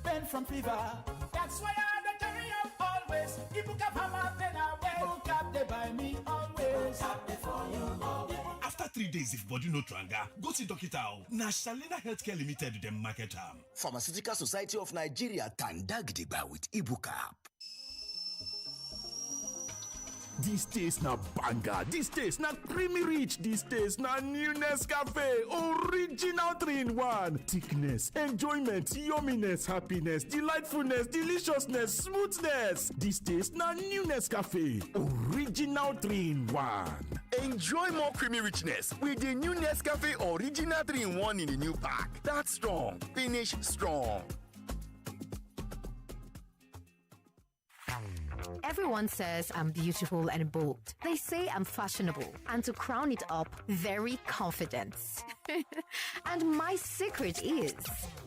pen from fever. That's why I carry up always. Ibuka hammer pen away. Ibuka they buy me always. Ibuka they for you always. After 3 days, if body no tranga, go see doctor. Na Shalina Healthcare Limited dem market am. Pharmaceutical Society of Nigeria tandagdiba with Ibuka. This taste na banga, this taste na creamy rich, this taste na new Nescafe, original 3-in-1. Thickness, enjoyment, yumminess, happiness, delightfulness, deliciousness, smoothness. This taste na new Nescafe, original 3-in-1. Enjoy more creamy richness with the new Nescafe Original 3-in-1 in the new pack. That's strong, finish strong. Everyone says I'm beautiful and bold. They say I'm fashionable. And to crown it up, very confident. And my secret is...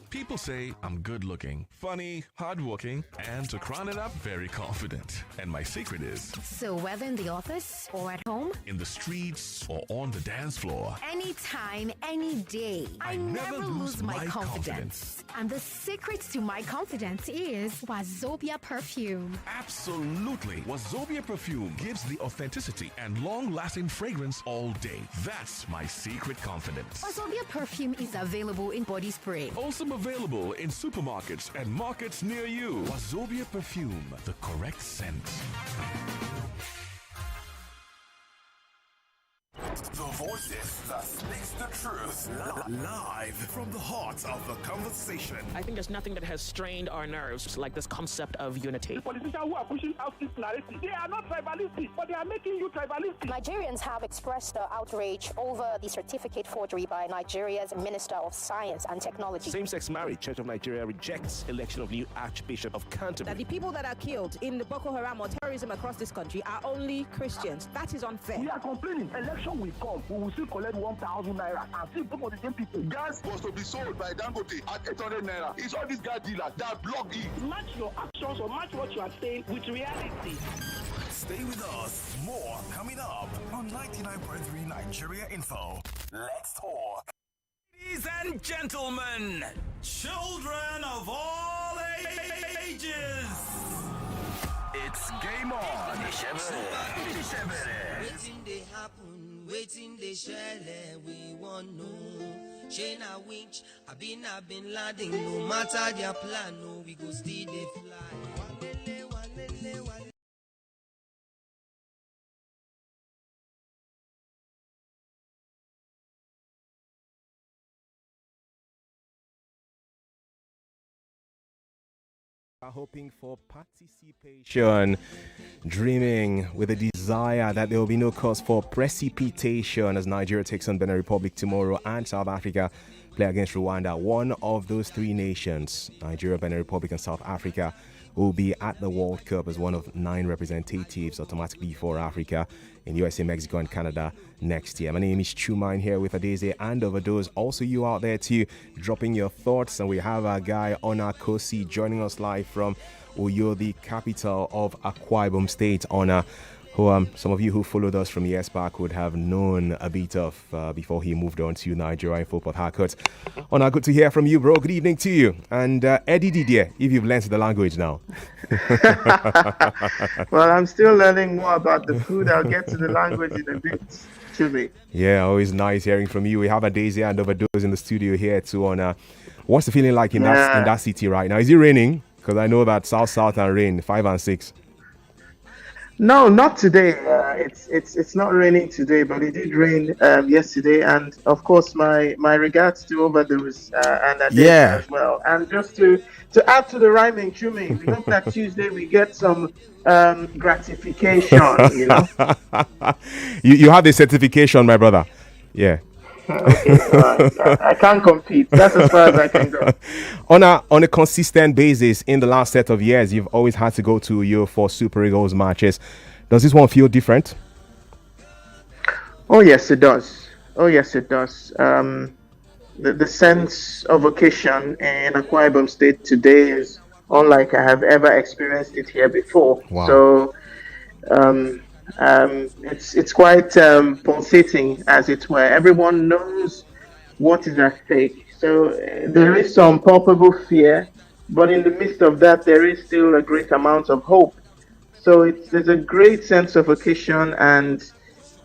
People say I'm good looking, funny, hardworking, and to crown it up, very confident. And my secret is... So whether in the office or at home, in the streets or on the dance floor, anytime, any day, I never lose my confidence. And the secret to my confidence is Wazobia perfume. Absolutely. Wazobia perfume gives the authenticity and long-lasting fragrance all day. That's my secret confidence. Wazobia perfume is available in body spray. Also available in supermarkets and markets near you. Wazobia perfume, the correct scent. The voices that speaks the truth. Live from the heart of the conversation. I think there's nothing that has strained our nerves like this concept of unity. The politicians who are pushing out this narrative, they are not tribalistic, but they are making you tribalistic. Nigerians have expressed outrage over the certificate forgery by Nigeria's Minister of Science and Technology. Same-sex marriage. Church of Nigeria rejects election of new Archbishop of Canterbury. That the people that are killed in the Boko Haram or terrorism across this country are only Christians. That is unfair. We are complaining. Election will come. We will still collect 1,000 naira and still vote for the same people. Gas was to be sold by Dangote at 800 naira. It's all these gas dealers that block it. Match your actions or match what you are saying with reality. Stay with us. More coming up on 99.3 Nigeria Info. Let's talk. Ladies and gentlemen, children of all ages, it's game on. Waiting they happen, waiting they share, we want no. Shayna Winch, I been landing, no matter their plan, no, we go still they fly. Walele. Are hoping for participation, dreaming with a desire that there will be no cause for precipitation as Nigeria takes on Benin Republic tomorrow and South Africa play against Rwanda. One of those three nations, Nigeria, Benin Republic, and South Africa, will be at the World Cup as one of 9 representatives automatically for Africa in USA, Mexico, and Canada next year. My name is Chuma, here with Adeze and Overdose. Also, you out there too, dropping your thoughts. And we have our guy Ona Kosi joining us live from Uyo, the capital of Akwa Ibom State. Ona, who some of you who followed us from years back would have known a bit of before he moved on to Nigeria and Port Harcourt. Ona, good to hear from you, bro. Good evening to you. And Eddie Didier, if you've learned the language now. Well, I'm still learning more about the food. I'll get to the language in a bit. Yeah, always nice hearing from you. We have Adeze and Overdose in the studio here too. On what's the feeling like in that city right now? Is it raining? Because I know that south and rain 5 and 6. No, not today. It's not raining today, but it did rain yesterday. And of course, my regards to Overdose and Adeze as well. And just to add to the rhyming, Chumi, we hope that Tuesday we get some gratification. You know, you have the certification, my brother. Yeah. Okay, I can't compete. That's as far as I can go. On a consistent basis, in the last set of years, you've always had to go to your 4 Super Eagles matches. Does this one feel different? Oh yes, it does. The sense of occasion in Akwa Ibom State today is unlike I have ever experienced it here before. Wow. So it's quite pulsating, as it were. Everyone knows what is at stake. So there is some palpable fear, but in the midst of that, there is still a great amount of hope. So there's a great sense of occasion, and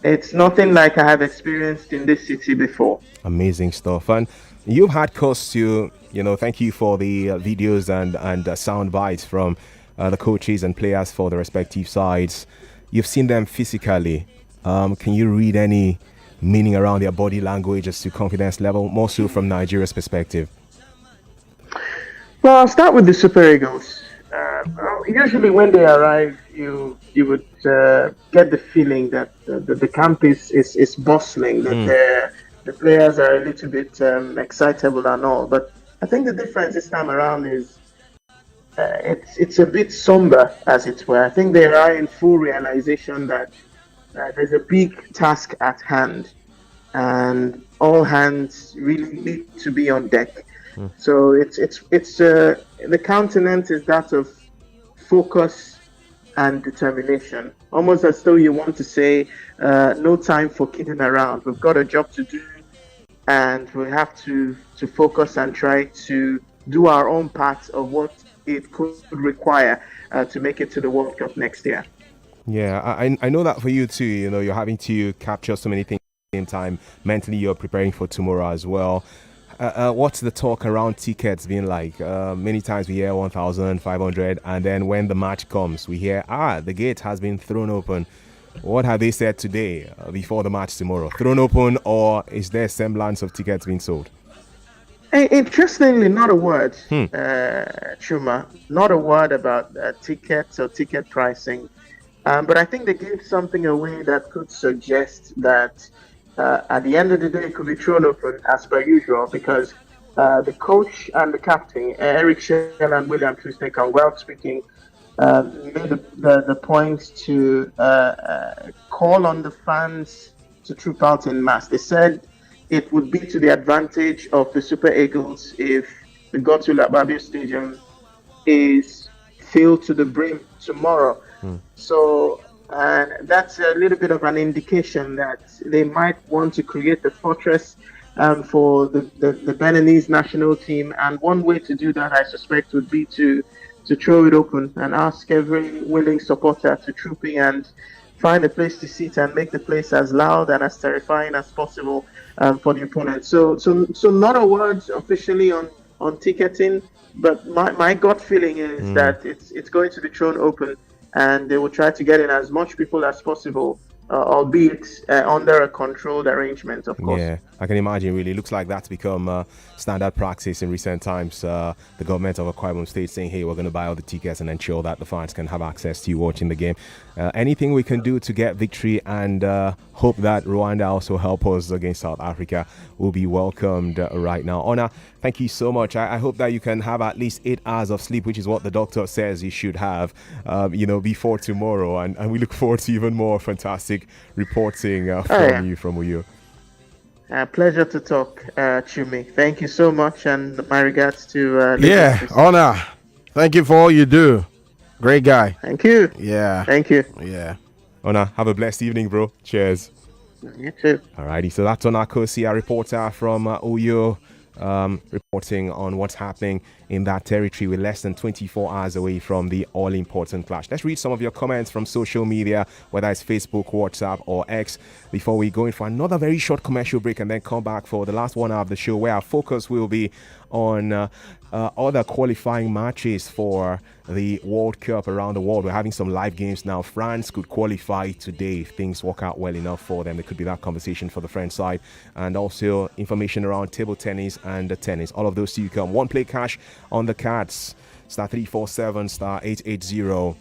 it's nothing like I have experienced in this city before. Amazing stuff. And you've had cause to, thank you for the videos and sound bites from the coaches and players for the respective sides. You've seen them physically. Can you read any meaning around their body language as to confidence level, more so from Nigeria's perspective? Well, I'll start with the Super Eagles. Usually when they arrive, you would get the feeling that the camp is bustling, that the players are a little bit excitable and all. But I think the difference this time around is it's a bit somber, as it were. I think they are in full realization that there's a big task at hand, and all hands really need to be on deck. So it's the countenance is that of focus and determination, almost as though you want to say, no time for kidding around. We've got a job to do, and we have to focus and try to do our own part of what it could require to make it to the World Cup next year. Yeah, I know that for you too. You're having to capture so many things at the same time. Mentally, you're preparing for tomorrow as well. What's the talk around tickets being like? Many times we hear 1,500, and then when the match comes, we hear, the gate has been thrown open What have they said today before the match tomorrow? Thrown open, or is there a semblance of tickets being sold? Interestingly, not a word, Chuma, not a word about tickets or ticket pricing. But I think they gave something away that could suggest that at the end of the day, it could be thrown open as per usual because the coach and the captain, Eric Shell and William Twisted, well speaking, made the point to call on the fans to troop out in mass. They said it would be to the advantage of the Super Eagles if the Godswill Babio Stadium is filled to the brim tomorrow. So, and that's a little bit of an indication that they might want to create a fortress for the Beninese national team. And one way to do that, I suspect, would be to throw it open and ask every willing supporter to troop in and find a place to sit and make the place as loud and as terrifying as possible for the opponent. So not a word officially on ticketing, but my gut feeling is that it's going to be thrown open, and they will try to get in as much people as possible, albeit under a controlled arrangement, of course. Yeah, I can imagine. Really, looks like that's become standard practice in recent times. The government of Akwa Ibom State saying, "Hey, we're going to buy all the tickets and ensure that the fans can have access to you watching the game." Anything we can do to get victory and hope that Rwanda also help us against South Africa will be welcomed right now. Ona, thank you so much. I hope that you can have at least 8 hours of sleep, which is what the doctor says you should have, before tomorrow. And we look forward to even more fantastic reporting from you from Uyo. Pleasure to talk, Chumi. Thank you so much, and my regards to Honor. Thank you for all you do. Great guy. Thank you. Yeah. Thank you. Yeah. Ona, have a blessed evening, bro. Cheers. You too. Alrighty, so that's Ona Kosi, a reporter from Uyo, reporting on what's happening in that territory. We're less than 24 hours away from the all-important clash. Let's read some of your comments from social media, whether it's Facebook, WhatsApp, or X, before we go in for another very short commercial break and then come back for the last 1 hour of the show, where our focus will be on other qualifying matches for the World Cup around the world. We're having some live games now. France could qualify today if things work out well enough for them. There could be that conversation for the French side, and also information around table tennis and tennis. All of those to come. One play cash on the cards. Star 347 star 880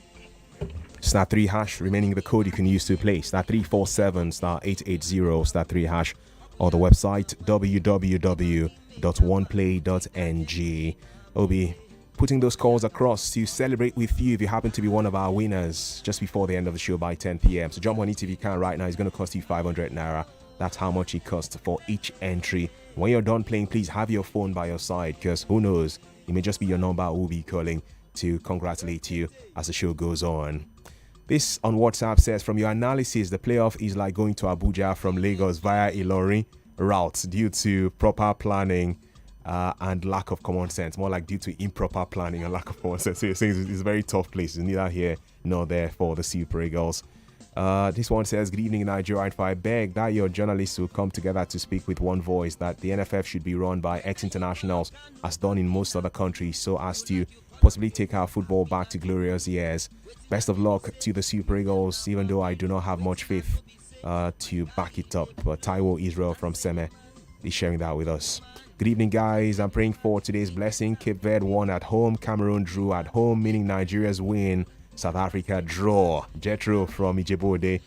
star 3 hash remaining the code you can use to play. Star 347 star 880 star 3 hash, or the website www.oneplay.ng. We'll be putting those calls across to celebrate with you if you happen to be one of our winners just before the end of the show by 10 p.m. So jump on it if you can right now. It's going to cost you 500 naira. That's how much it costs for each entry. When you're done playing, please have your phone by your side, because who knows, it may just be your number who will be calling to congratulate you as the show goes on. This on WhatsApp says, from your analysis, the playoff is like going to Abuja from Lagos via Ilorin route due to proper planning and lack of common sense. More like due to improper planning and lack of common sense. So you're saying it's a very tough place. It's neither here nor there for the Super Eagles. This one says, good evening, Nigeria. If I beg that your journalists will come together to speak with one voice, that the NFF should be run by ex-internationals as done in most other countries, so as to possibly take our football back to glorious years. Best of luck to the Super Eagles, even though I do not have much faith to back it up. But Taiwo Israel from Seme is sharing that with us. Good evening, guys. I'm praying for today's blessing. Cape Verde won at home. Cameroon drew at home, meaning Nigeria's win. South Africa draw. Jetro from Ijebode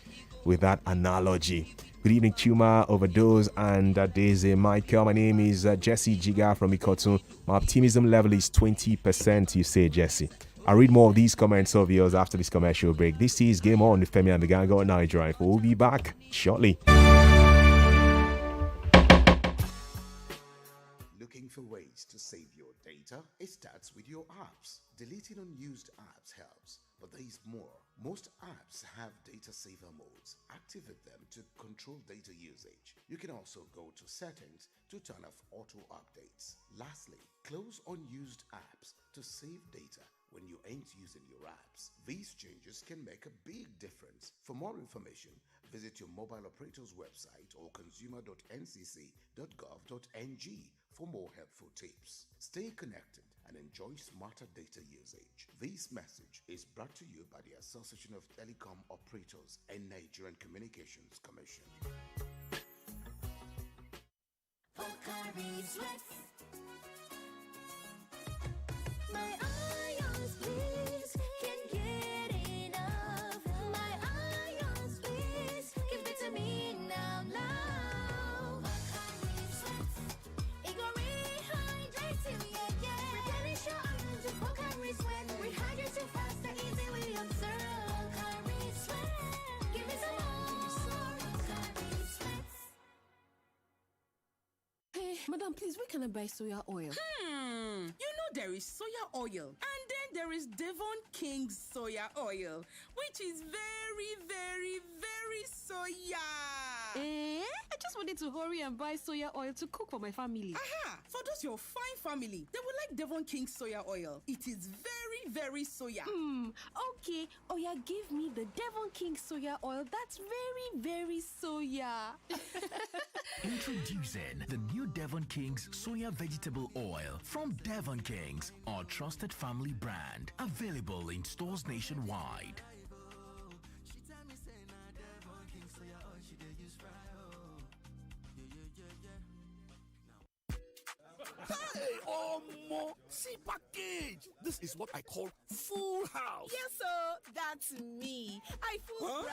with that analogy. Good evening, Chuma, Overdose, and Daisy Michael. My name is Jesse Jiga from Ikotun. My optimism level is 20%, you say, Jesse. I'll read more of these comments of yours after this commercial break. This is Game On with Femi and the Gang on Nigeria. We'll be back shortly. Looking for ways to save your data? It starts with your apps. Deleting unused apps helps, but there is more. Most apps have data saver modes. Activate them to control data usage. You can also go to settings to turn off auto updates. Lastly, close unused apps to save data when you ain't using your apps. These changes can make a big difference. For more information, visit your mobile operator's website or consumer.ncc.gov.ng for more helpful tips. Stay connected and enjoy smarter data usage. This message is brought to you by the Association of Telecom Operators and Nigerian Communications Commission. My ions, please, can't get enough. My ions, please, give it to me now. It go rehydrate you, yeah. Replenish your ions with Pocari Sweat. Rehydrate you faster, easily observed. Pocari Sweat, give me some more. Pocari Sweat. Hey, madam, please, where can I buy soya oil? You know there is soya oil, and then there is Devon King's soya oil, which is very, very, very soya. I just wanted to hurry and buy soya oil to cook for my family. Aha! For those your fine family, they will like Devon King's soya oil. It is very, very soya. Okay. Oh yeah, give me the Devon King soya oil. That's very, very soya. Introducing the new Devon King's Soya Vegetable Oil from Devon King's, our trusted family brand. Available in stores nationwide. Hey, Omo! See package! This is what I call full house. Yes, sir. That's me. Huh?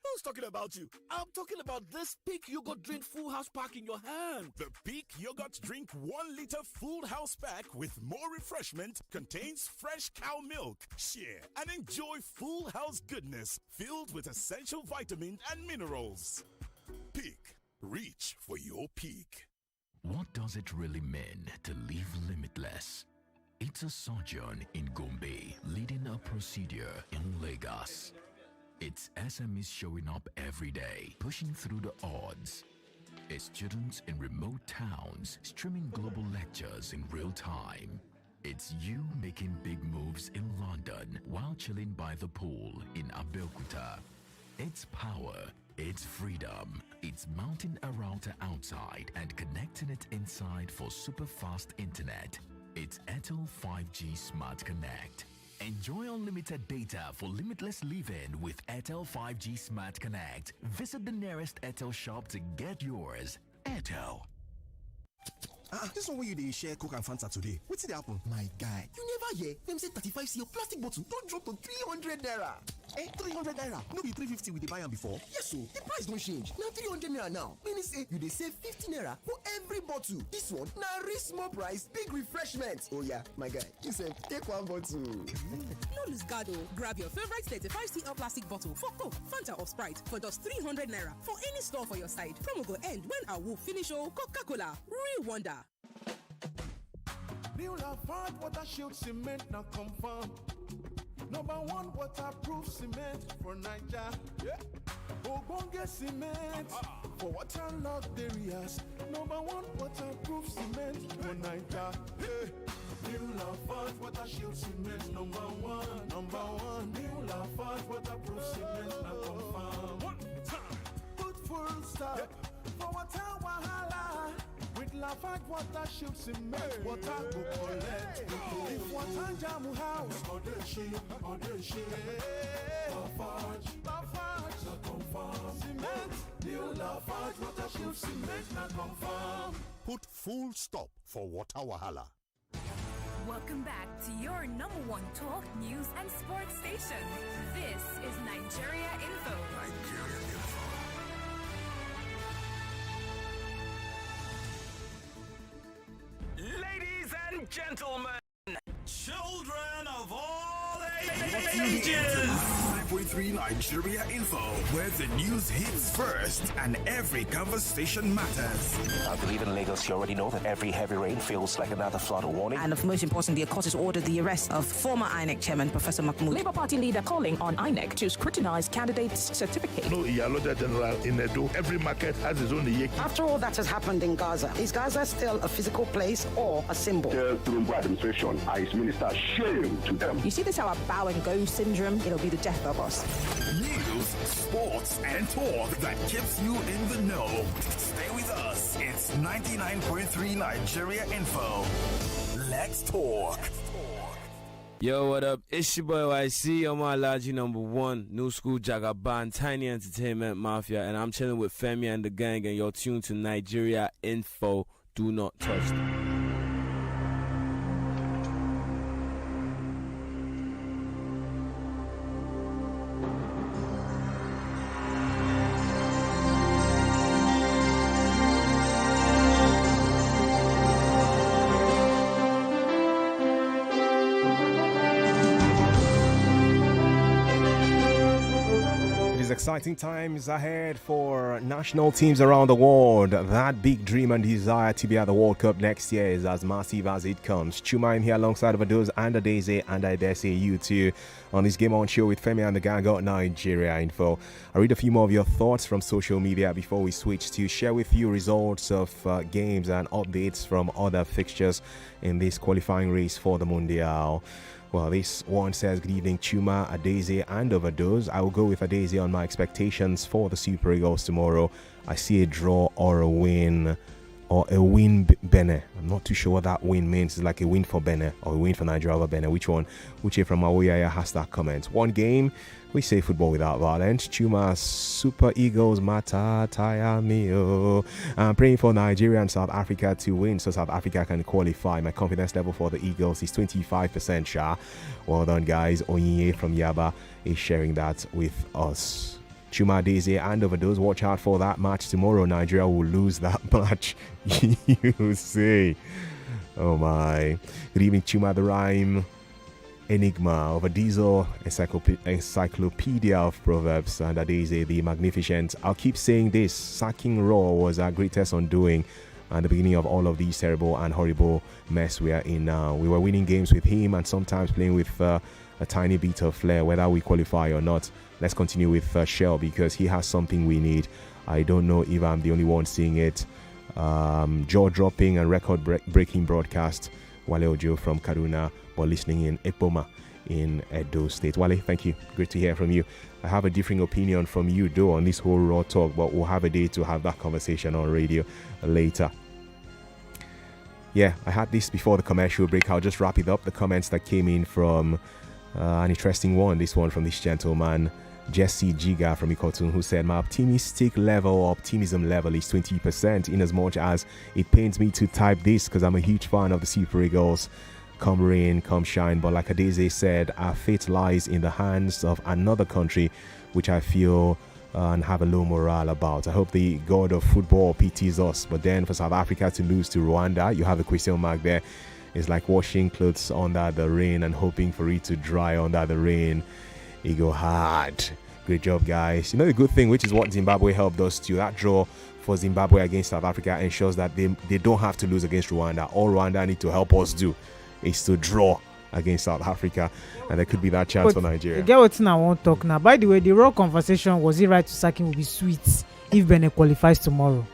Who's talking about you? I'm talking about this Peak Yogurt Drink Full House pack in your hand. The Peak Yogurt Drink 1 liter Full House pack with more refreshment contains fresh cow milk. Share and enjoy full house goodness filled with essential vitamins and minerals. Peak. Reach for your peak. What does it really mean to live limitless? It's a sojourn in Gombe, leading a procedure in Lagos. It's SMEs showing up every day, pushing through the odds. It's students in remote towns streaming global lectures in real time. It's you making big moves in London while chilling by the pool in Abeokuta. It's power. It's freedom. It's mounting a router outside and connecting it inside for super fast internet. It's Airtel 5G Smart Connect. Enjoy unlimited data for limitless living with Airtel 5G Smart Connect. Visit the nearest Airtel shop to get yours. Airtel. This one where you dey share Coke and Fanta today. What's it happen? My guy, you never hear them say 35cl plastic bottle don't drop to 300 naira. 300 naira. No be 350 we dey buy am before. Yes, so the price don't change. Now 300 naira now. Meaning say you dey save 50 naira for every bottle. This one na real small price, big refreshment. Oh yeah, my guy, you said take one bottle. No lose guard, grab your favorite 35cl plastic bottle for Coke, Fanta or Sprite for just 300 naira for any store for your side. Promo go end when our will finish. Coca-Cola, real wonder. New Lafarge Water Shield Cement now confirm. Number one waterproof cement for Niger. Yeah. Ogbonge cement for waterlogged areas. Number one waterproof cement for Niger. Yeah. New Lafarge Water Shield Cement number one. Number one. New Lafarge waterproof cement now confirm. One time. Put full stop for water wahala. With Lafarge Water Shield Cement, water go collect. If water jam house, or the shit, Lafarge, na confirm. Cement, new Lafarge Water Shield Cement, na confirm. Put full stop for water wahala. Welcome back to your number one talk, news, and sports station. This is Nigeria Info. Nigeria Info. Ladies and gentlemen, children of all ages. 9.3 Nigeria Info, where the news hits first and every conversation matters. I believe in Lagos, you already know that every heavy rain feels like another flood warning. And of most importantly, the court has ordered the arrest of former INEC chairman Professor Mahmoud. Labour Party leader calling on INEC to scrutinize candidates' certificate. No Iyaloja General in Edo. Every market has its own Iyeki. After all that has happened in Gaza, is Gaza still a physical place or a symbol? The Trump administration and his minister, shame to them. You see this our bow and go syndrome? It'll be the death of us. News, sports, and talk that keeps you in the know. Stay with us. It's 99.3 Nigeria Info. Let's talk. Yo, what up? It's your boy YC. I'm my Alaji #1, New School Jagaban, Tiny Entertainment Mafia, and I'm chilling with Femi and the gang, and you're tuned to Nigeria Info. Do not touch them. Exciting times ahead for national teams around the world. That big dream and desire to be at the World Cup next year is as massive as it comes. Chuma, I'm here alongside Vados and Adeze, and I dare say you too, on this Game On show with Femi and the gang on Nigeria Info. I read a few more of your thoughts from social media before we switch to share with you results of games and updates from other fixtures in this qualifying race for the Mundial. Well, this one says, good evening, Chuma, Adeze, and Overdose. I will go with Adeze on my expectations for the Super Eagles tomorrow. I see a draw or a win, or a win Benin. I'm not too sure what that win means. It's like a win for Benin or a win for Nigeria over Benin. Which one? Which from Aoyaya has that comment? One game, we say football without violence. Chuma, Super Eagles, Mata, Taya Mio. I'm praying for Nigeria and South Africa to win so South Africa can qualify. My confidence level for the Eagles is 25% sha. Well done, guys. Onyinye from Yaba is sharing that with us. Chuma, Daisy, and Overdose, watch out for that match tomorrow. Nigeria will lose that match. You say. Oh my. Good evening, Chuma the Rhyme. Enigma of a Diesel Encyclopedia of Proverbs, and Adeze the Magnificent. I'll keep saying this: sacking Raw was our greatest undoing and the beginning of all of these terrible and horrible mess we are in now. We were winning games with him and sometimes playing with a tiny bit of flair, whether we qualify or not. Let's continue with Shell because he has something we need. I don't know if I'm the only one seeing it. Jaw-dropping and record-breaking broadcast. Wale Ojo from Kaduna, but listening in Epoma in Edo State. Wale, thank you. Great to hear from you. I have a differing opinion from you, though, on this whole Raw talk, but we'll have a day to have that conversation on radio later. Yeah, I had this before the commercial break. I'll just wrap it up. The comments that came in from an interesting one. This one from this gentleman, Jesse Giga from Ikotun, who said, my optimism level is 20%, in as much as it pains me to type this because I'm a huge fan of the Super Eagles. Come rain, come shine. But like Adeze said, our fate lies in the hands of another country, which I feel and have a low morale about. I hope the god of football pities us. But then for South Africa to lose to Rwanda, you have a question mark there. It's like washing clothes under the rain and hoping for it to dry under the rain. It go hard. Great job, guys. You know the good thing, which is what Zimbabwe helped us to. That draw for Zimbabwe against South Africa ensures that they don't have to lose against Rwanda. All Rwanda need to help us do is to draw against South Africa, and there could be that chance for Nigeria. Get what I want to talk now. By the way, the raw conversation, was it right to sack him, will be sweet if Benin qualifies tomorrow.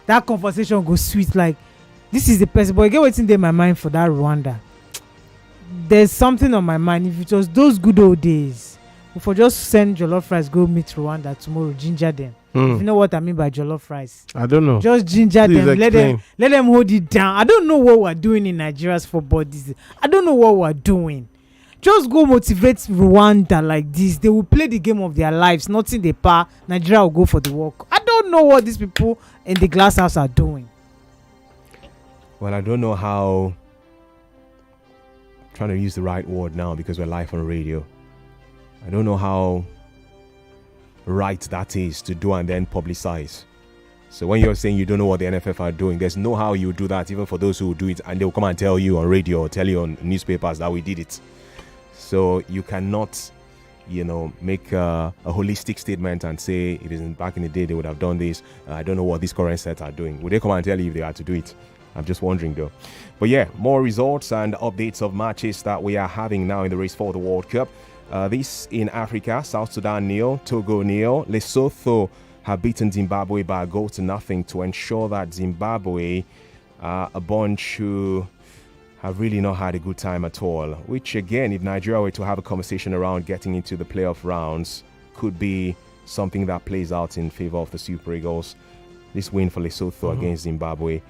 That conversation goes sweet, like this is the person. But get what's in my mind for that Rwanda. There's something on my mind. If it was those good old days, if I just send jollof rice go meet Rwanda tomorrow, ginger them. If you know what I mean by jollof rice, I don't know. Just ginger them. Let them hold it down. I don't know what we're doing in Nigeria's football. I don't know what we're doing. Just go motivate Rwanda like this. They will play the game of their lives. Nothing they par. Nigeria will go for the walk. I don't know what these people in the glass house are doing. Well, I don't know how. I'm trying to use the right word now because we're live on radio. I don't know how right that is to do and then publicize. So when you're saying you don't know what the NFF are doing, there's no how you do that, even for those who do it, and they'll come and tell you on radio or tell you on newspapers that we did it. So you cannot, make a holistic statement and say if it's back in the day they would have done this. I don't know what these current sets are doing. Would they come and tell you if they had to do it? I'm just wondering though. But yeah, more results and updates of matches that we are having now in the race for the World Cup. This in Africa: South Sudan 0, Togo 0. Lesotho have beaten Zimbabwe by a goal to nothing to ensure that Zimbabwe, a bunch who have really not had a good time at all. Which again, if Nigeria were to have a conversation around getting into the playoff rounds, could be something that plays out in favor of the Super Eagles. This win for Lesotho against Zimbabwe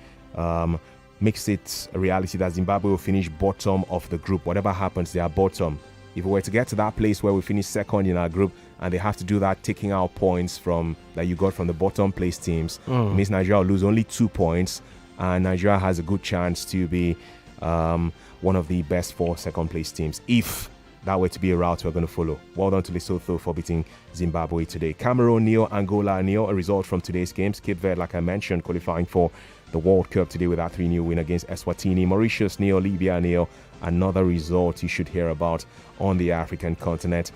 makes it a reality that Zimbabwe will finish bottom of the group. Whatever happens, they are bottom. If we were to get to that place where we finish second in our group and they have to do that, taking out points from that you got from the bottom place teams, it means Nigeria will lose only 2 points, and Nigeria has a good chance to be one of the best 4 second place teams if that were to be a route we're going to follow. Well done to Lesotho for beating Zimbabwe today. Cameroon nil, Angola nil, a result from today's games. Cape Verde, like I mentioned, qualifying for the World Cup today with that 3-0 win against Eswatini. Mauritius nil, Libya nil. Another result you should hear about on the African continent.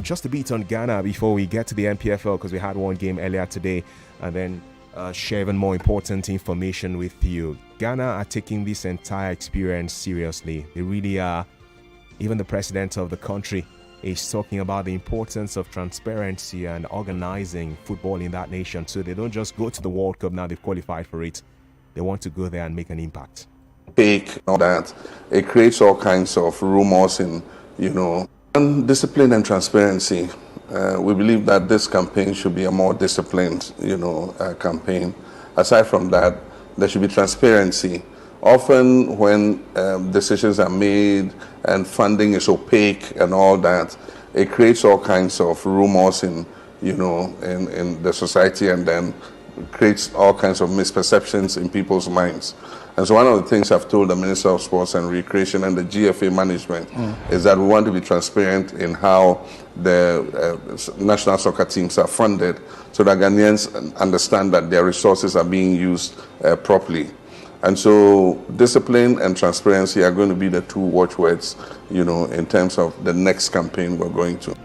Just a bit on Ghana before we get to the NPFL, because we had one game earlier today, and then share even more important information with you. Ghana are taking this entire experience seriously. They really are. Even the president of the country is talking about the importance of transparency and organizing football in that nation. So they don't just go to the World Cup now, they've qualified for it. They want to go there and make an impact. Fake, all that. It creates all kinds of rumors and, and discipline and transparency. We believe that this campaign should be a more disciplined, campaign. Aside from that, there should be transparency. Often when decisions are made and funding is opaque and all that, it creates all kinds of rumors in the society, and then creates all kinds of misperceptions in people's minds. And so one of the things I've told the Minister of Sports and Recreation and the GFA management is that we want to be transparent in how the national soccer teams are funded, so that Ghanaians understand that their resources are being used properly. And so discipline and transparency are going to be the 2 watchwords, in terms of the next campaign we're going to.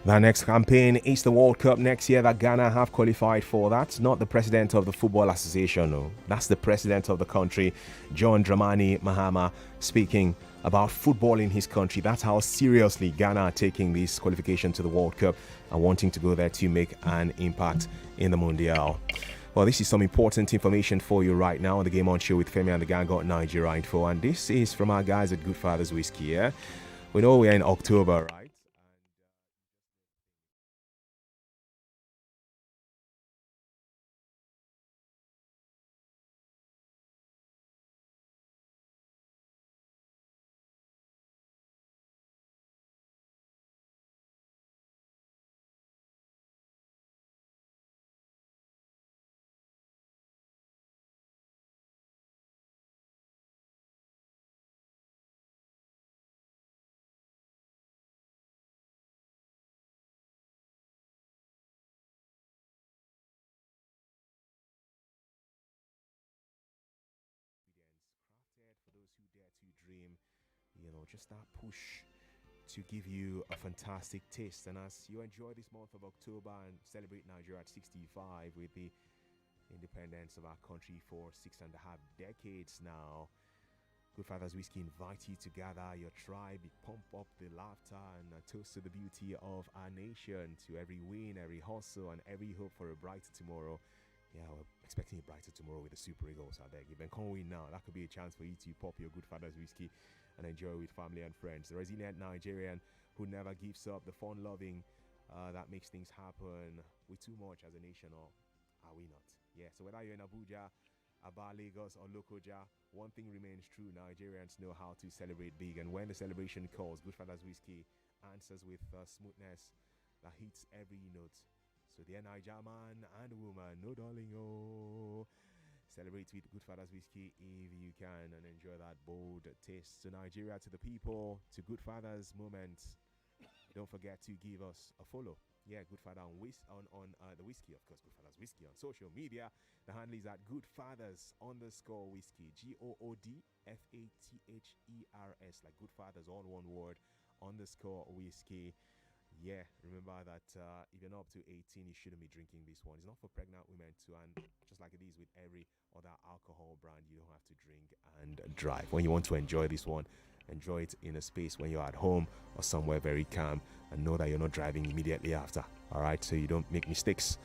The next campaign is the World Cup next year that Ghana have qualified for. That's not the president of the Football Association, no. That's the president of the country, John Dramani Mahama, speaking about football in his country. That's how seriously Ghana are taking this qualification to the World Cup and wanting to go there to make an impact in the Mundial. Well, this is some important information for you right now on the Game On Show with Femi and the Gang got Nigeria Info. And this is from our guys at Good Fathers Whiskey, yeah? We know we're in October, right? Dream, just that push to give you a fantastic taste. And as you enjoy this month of October and celebrate Nigeria at 65 with the independence of our country for 6.5 decades now, Good Fathers Whiskey invite you to gather your tribe, pump up the laughter and toast to the beauty of our nation, to every win, every hustle, and every hope for a brighter tomorrow. Yeah, we're expecting a brighter tomorrow with the Super Eagles. I beg. If they can't win now, that could be a chance for you to pop your Good Fathers Whiskey and enjoy with family and friends. The resilient Nigerian who never gives up, the fun-loving that makes things happen. We too much as a nation, or are we not? Yeah, so whether you're in Abuja, Aba, Lagos, or Lokoja, one thing remains true: Nigerians know how to celebrate big. And when the celebration calls, Good Fathers Whiskey answers with smoothness that hits every note. So dear Niger man and woman, no darling, oh, celebrate with Good Fathers Whiskey if you can and enjoy that bold taste. To Nigeria, to the people, to Good Fathers moment. Don't forget to give us a follow. Yeah, Good Father on the whiskey, of course, Good Fathers Whiskey on social media. The handle is at Good Fathers _whiskey, GOODFATHERS, like Good Fathers, all one word, _whiskey. Yeah, remember that if you're not up to 18, you shouldn't be drinking this one. It's not for pregnant women too, and just like it is with every other alcohol brand, you don't have to drink and drive. When you want to enjoy this one, enjoy it in a space when you're at home or somewhere very calm, and know that you're not driving immediately after. All right, so you don't make mistakes.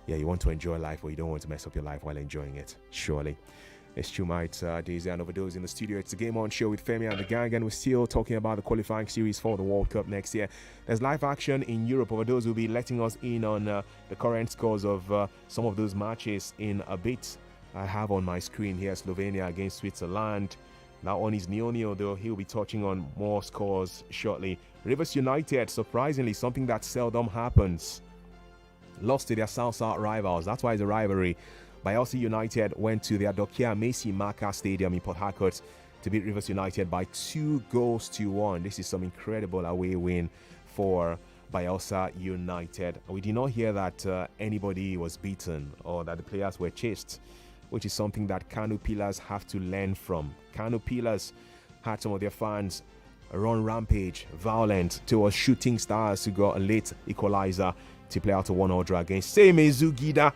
Yeah, you want to enjoy life, or you don't want to mess up your life while enjoying it. Surely. It's Chumite Daisy and Overdose in the studio. It's a Game On show with Femi and the Gang, and we're still talking about the qualifying series for the World Cup next year. There's live action in Europe. Overdose will be letting us in on the current scores of some of those matches in a bit. I have on my screen here Slovenia against Switzerland. That one is 0-0, though. He'll be touching on more scores shortly. Rivers United, surprisingly, something that seldom happens, lost to their South-South rivals. That's why it's a rivalry. Bielsa United went to their Dokia Macy Maka Stadium in Port Harcourt to beat Rivers United by 2-1. This is some incredible away win for Bielsa United. We did not hear that anybody was beaten or that the players were chased, which is something that Kano Pillars have to learn from. Kano Pillars had some of their fans run rampage, violent towards Shooting Stars, who got a late equalizer to play out a 1-0 draw against Semezu Gida.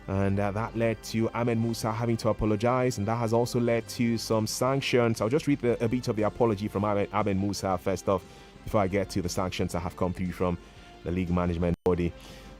And that led to Ahmed Musa having to apologize, and that has also led to some sanctions. I'll just read a bit of the apology from Ahmed Musa first off before I get to the sanctions that have come through from the league management body.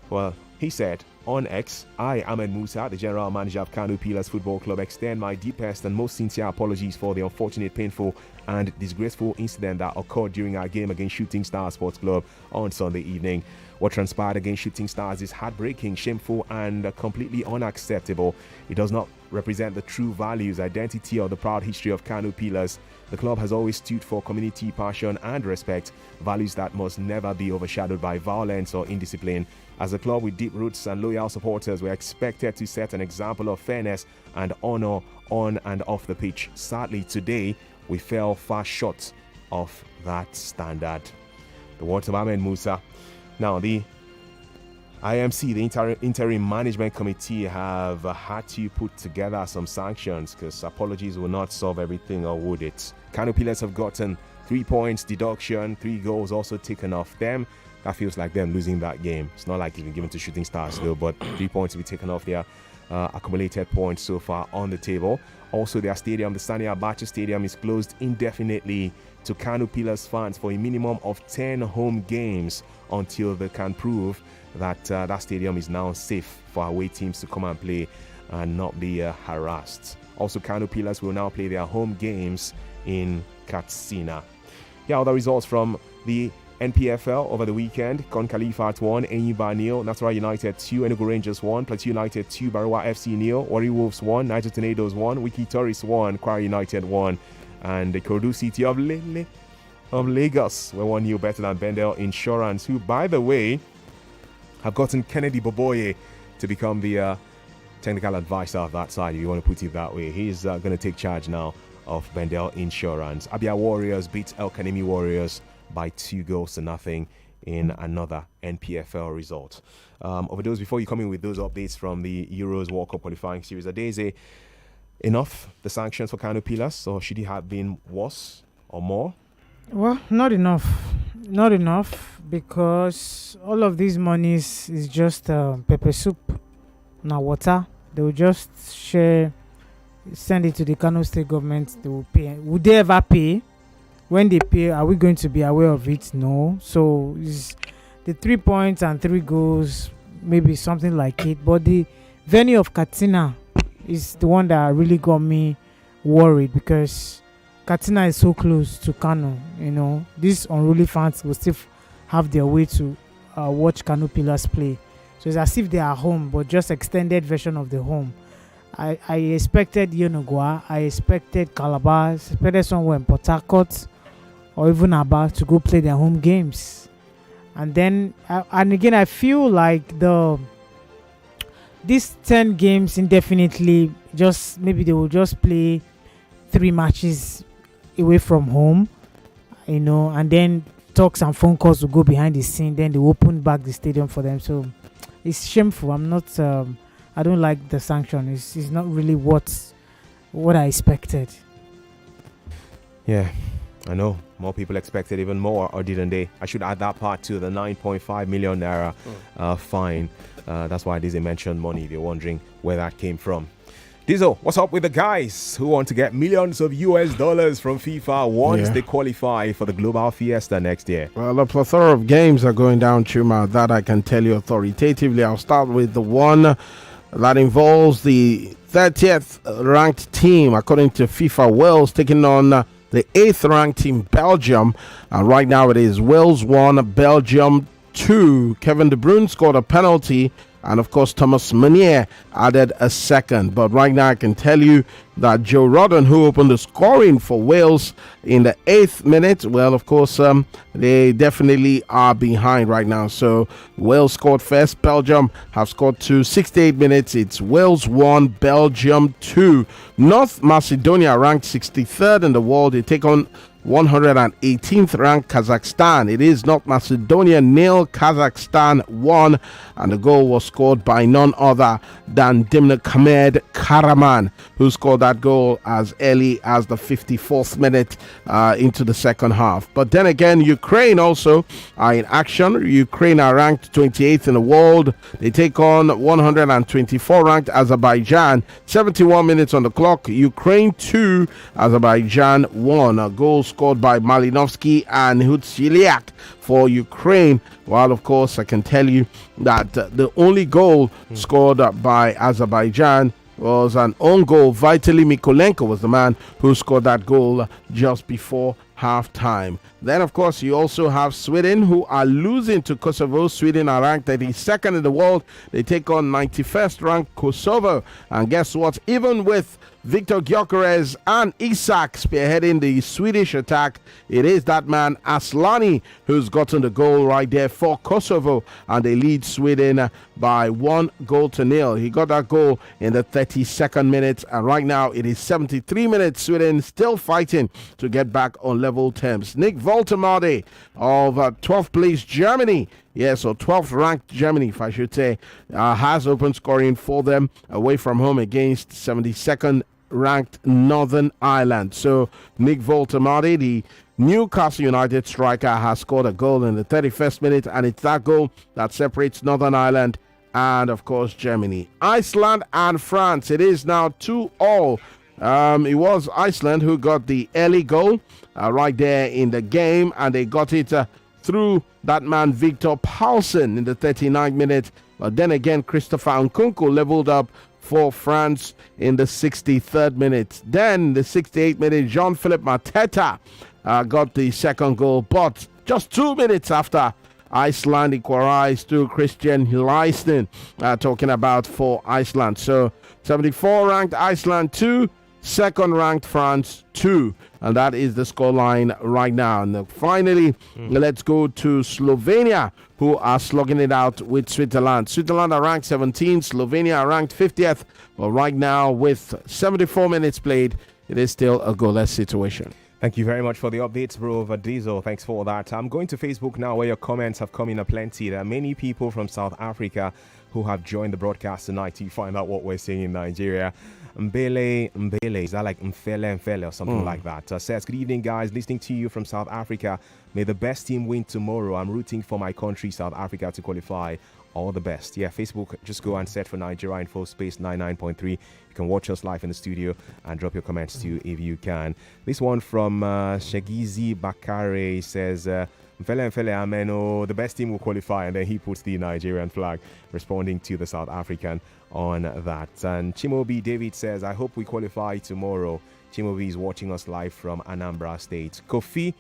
Well, he said, on X, I, Ahmed Musa, the general manager of Kano Pillars Football Club, extend my deepest and most sincere apologies for the unfortunate, painful and disgraceful incident that occurred during our game against Shooting Stars Sports Club on Sunday evening. What transpired against Shooting Stars is heartbreaking, shameful and completely unacceptable. It does not represent the true values, identity or the proud history of Kano Pillars. The club has always stood for community, passion and respect, values that must never be overshadowed by violence or indiscipline. As a club with deep roots and loyal supporters, we're expected to set an example of fairness and honor on and off the pitch. Sadly, today, we fell far short of that standard. The words of Ahmed Musa. Now, the IMC, the Interim Management Committee, have had to put together some sanctions because apologies will not solve everything, or would it? Kano Pillars have gotten 3 points deduction, 3 goals also taken off them. That feels like them losing that game. It's not like it's been given to Shooting Stars though, but 3 points will be taken off their accumulated points so far on the table. Also, their stadium, the Sani Abacha Stadium, is closed indefinitely to Kano Pillars fans for a minimum of 10 home games until they can prove that that stadium is now safe for away teams to come and play and not be harassed. Also, Kano Pillars will now play their home games in Katsina. Here are the results from the NPFL over the weekend. Con Khalifat 1, Enyimba 0, Nasarawa United 2, Enugu Rangers 1, Plateau United 2, Barawa FC 0, Warri Wolves 1, Niger Tornadoes 1, Wiki Tourists 1, Kwara United 1, and the Kodu City of Lagos were 1-0 better than Bendel Insurance, who, by the way, have gotten Kennedy Boboye to become the technical advisor of that side, if you want to put it that way. He's going to take charge now of Bendel Insurance. Abia Warriors beat El Kanemi Warriors by 2-0 in another NPFL result. Overdose, before you come in with those updates from the Euros World Cup qualifying series, are days enough, the sanctions for Kano Pillars, or should it have been worse or more? Well, not enough. Not enough, because all of these monies is just pepper soup, now water. They will just send it to the Kano State government. They will pay. Would they ever pay? When they pay, are we going to be aware of it? No. So it's the 3 points and 3 goals, maybe something like it. But the venue of Katsina is the one that really got me worried, because Katsina is so close to Kano. You know, these unruly fans will still have their way to watch Kano Pillars play. So it's as if they are home, but just extended version of the home. I expected Yenagoa, I expected Calabar, I expected somewhere in Port Harcourt or even Aba to go play their home games. And then, and again, I feel like these 10 games indefinitely, just maybe they will just play 3 matches away from home, you know, and then talks and phone calls will go behind the scene, then they open back the stadium for them. So it's shameful. I don't like the sanction. It's not really what I expected. Yeah, I know. More people expected even more, or didn't they? I should add that part to the 9.5 million naira fine. That's why they mentioned money. If you're wondering where that came from. Diesel, what's up with the guys who want to get millions of US dollars from FIFA once they qualify for the Global Fiesta next year? Well, a plethora of games are going down, Chuma. That I can tell you authoritatively. I'll start with the one that involves the 30th ranked team, according to FIFA, Wales, taking on the 8th ranked team, Belgium. And right now it is Wales 1, Belgium 2. Kevin De Bruyne scored a penalty, and of course Thomas Meunier added a second. But right now I can tell you that Joe Rodon, who opened the scoring for Wales in the 8th minute, well, of course, they definitely are behind right now. So Wales scored first, Belgium have scored 2. 68 minutes, it's Wales 1, Belgium 2. North Macedonia ranked 63rd in the world. They take on 118th ranked Kazakhstan. It is North Macedonia 0, Kazakhstan 1, and the goal was scored by none other than Dimnikamed Karaman, who scored that goal as early as the 54th minute into the second half. But then again, Ukraine also are in action. Ukraine are ranked 28th in the world. They take on 124 ranked Azerbaijan. 71 minutes on the clock. Ukraine 2, Azerbaijan 1. A goal scored by Malinovsky and Hutsiliak for Ukraine. While of course I can tell you that the only goal scored by Azerbaijan was an own goal. Vitaly Mikolenko was the man who scored that goal just before half-time. Then, of course, you also have Sweden, who are losing to Kosovo. Sweden are ranked 32nd in the world. They take on 91st ranked Kosovo. And guess what? Even with Victor Gyökeres and Isak spearheading the Swedish attack, it is that man Aslani who's gotten the goal right there for Kosovo, and they lead Sweden by 1-0. He got that goal in the 32nd minute, and right now it is 73 minutes. Sweden still fighting to get back on level terms. Nick Voltemade of 12th place Germany, yes, or 12th ranked Germany, if I should say, has open scoring for them away from home against 72nd ranked Northern Ireland. So Nick Voltemade, the Newcastle United striker, has scored a goal in the 31st minute, and it's that goal that separates Northern Ireland and of course Germany. Iceland and France, it is now 2-2. It was Iceland who got the early goal right there in the game, and they got it through that man Victor Paulsen in the 39th minute. But then again, Christopher Nkunku leveled up for France in the 63rd minute. Then the 68th minute, Jean-Philippe Mateta got the second goal, but just 2 minutes after, Iceland equalized to Christian Hilleisten, talking about for Iceland. So 74 ranked Iceland 2, second ranked France 2, and that is the scoreline right now. And finally, let's go to Slovenia, who are slugging it out with Switzerland. Switzerland are ranked 17th, Slovenia are ranked 50th. But right now, with 74 minutes played, it is still a goalless situation. Thank you very much for the updates, bro, over Diesel. Thanks for that. I'm going to Facebook now, where your comments have come in aplenty. There are many people from South Africa who have joined the broadcast tonight to find out what we're saying in Nigeria. Mbele, is that like Mfele or something like that? Says, good evening, guys. Listening to you from South Africa. May the best team win tomorrow. I'm rooting for my country, South Africa, to qualify. All the best. Yeah, Facebook, just go and search for Nigeria Info Space 99.3. You can watch us live in the studio and drop your comments too if you can. This one from Shagizi Bakare says, Mfele Ameno, the best team will qualify, and then he puts the Nigerian flag, responding to the South African on that. And Chimobi David says, I hope we qualify tomorrow. Chimobi is watching us live from Anambra State. Kofi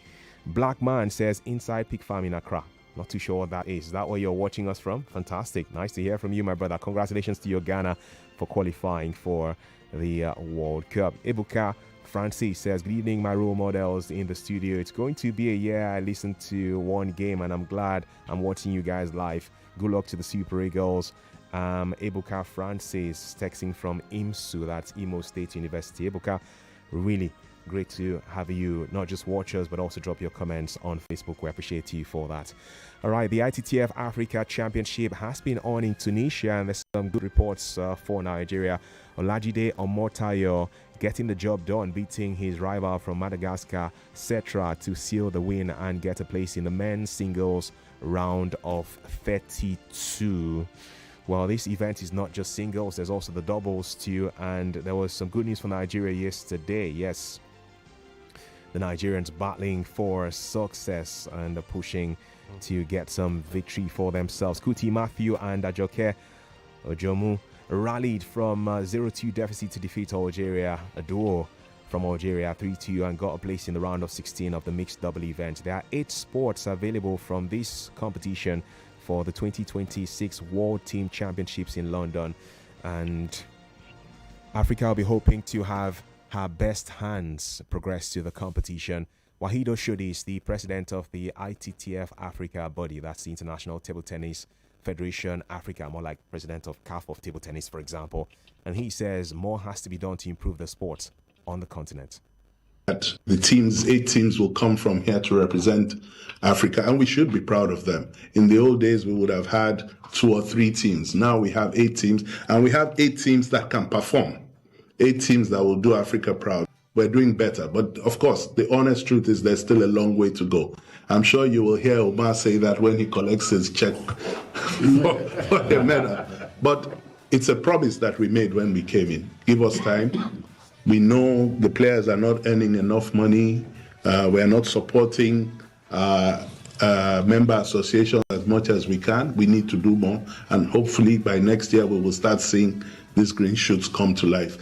Blackman says, inside Pig Farm in Accra. Not too sure what that is. Is that where you're watching us from? Fantastic. Nice to hear from you, my brother. Congratulations to your Ghana for qualifying for the World Cup. Ebuka Francis says, good evening, my role models in the studio. It's going to be a year I listened to one game, and I'm glad I'm watching you guys live. Good luck to the Super Eagles. Ebuka Francis texting from IMSU, that's Imo State University. Ebuka, really great to have you not just watch us but also drop your comments on Facebook. We appreciate you for that. All right, the ITTF Africa Championship has been on in Tunisia, and there's some good reports for Nigeria. Olajide Omotayo getting the job done, beating his rival from Madagascar, Cetra, to seal the win and get a place in the men's singles round of 32. Well, this event is not just singles, there's also the doubles too, and there was some good news for Nigeria yesterday. Yes, the Nigerians battling for success and pushing to get some victory for themselves. Kuti Matthew and Ajoke Ojomu rallied from 0-2 deficit to defeat Algeria, a duo from Algeria 3-2, and got a place in the round of 16 of the mixed double event. There are 8 sports available from this competition for the 2026 World Team Championships in London, and Africa will be hoping to have her best hands progress to the competition. Wahido Shodis, the president of the ITTF Africa body, that's the International Table Tennis Federation Africa, more like president of CAF of table tennis, for example, and he says more has to be done to improve the sport on the continent. That the teams, 8 teams, will come from here to represent Africa, and we should be proud of them. In the old days, we would have had 2 or 3 teams. Now we have 8 teams, and we have 8 teams that can perform. 8 teams that will do Africa proud. We're doing better, but of course, the honest truth is there's still a long way to go. I'm sure you will hear Omar say that when he collects his check for the medal. But it's a promise that we made when we came in. Give us time. We know the players are not earning enough money. We are not supporting member associations as much as we can. We need to do more. And hopefully by next year, we will start seeing these green shoots come to life.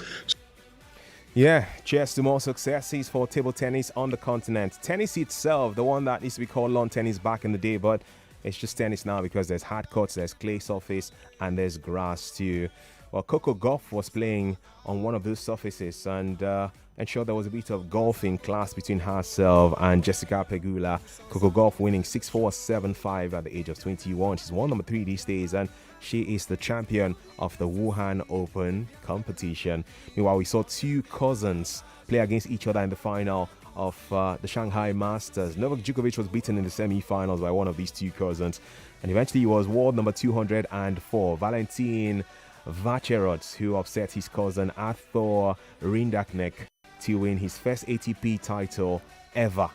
Yeah, cheers to more successes for table tennis on the continent. Tennis itself, the one that used to be called lawn tennis back in the day, but it's just tennis now because there's hard courts, there's clay surface, and there's grass too. Well, Coco Gauff was playing on one of those surfaces and ensured there was a bit of golfing class between herself and Jessica Pegula. Coco Gauff winning 6-4, 7-5 at the age of 21. She's won number 3 these days, and she is the champion of the Wuhan Open competition. Meanwhile, we saw 2 cousins play against each other in the final of the Shanghai Masters. Novak Djokovic was beaten in the semi-finals by one of these 2 cousins, and eventually he was world number 204, Valentin Vacherot, who upset his cousin Arthur Rindaknek to win his first ATP title ever.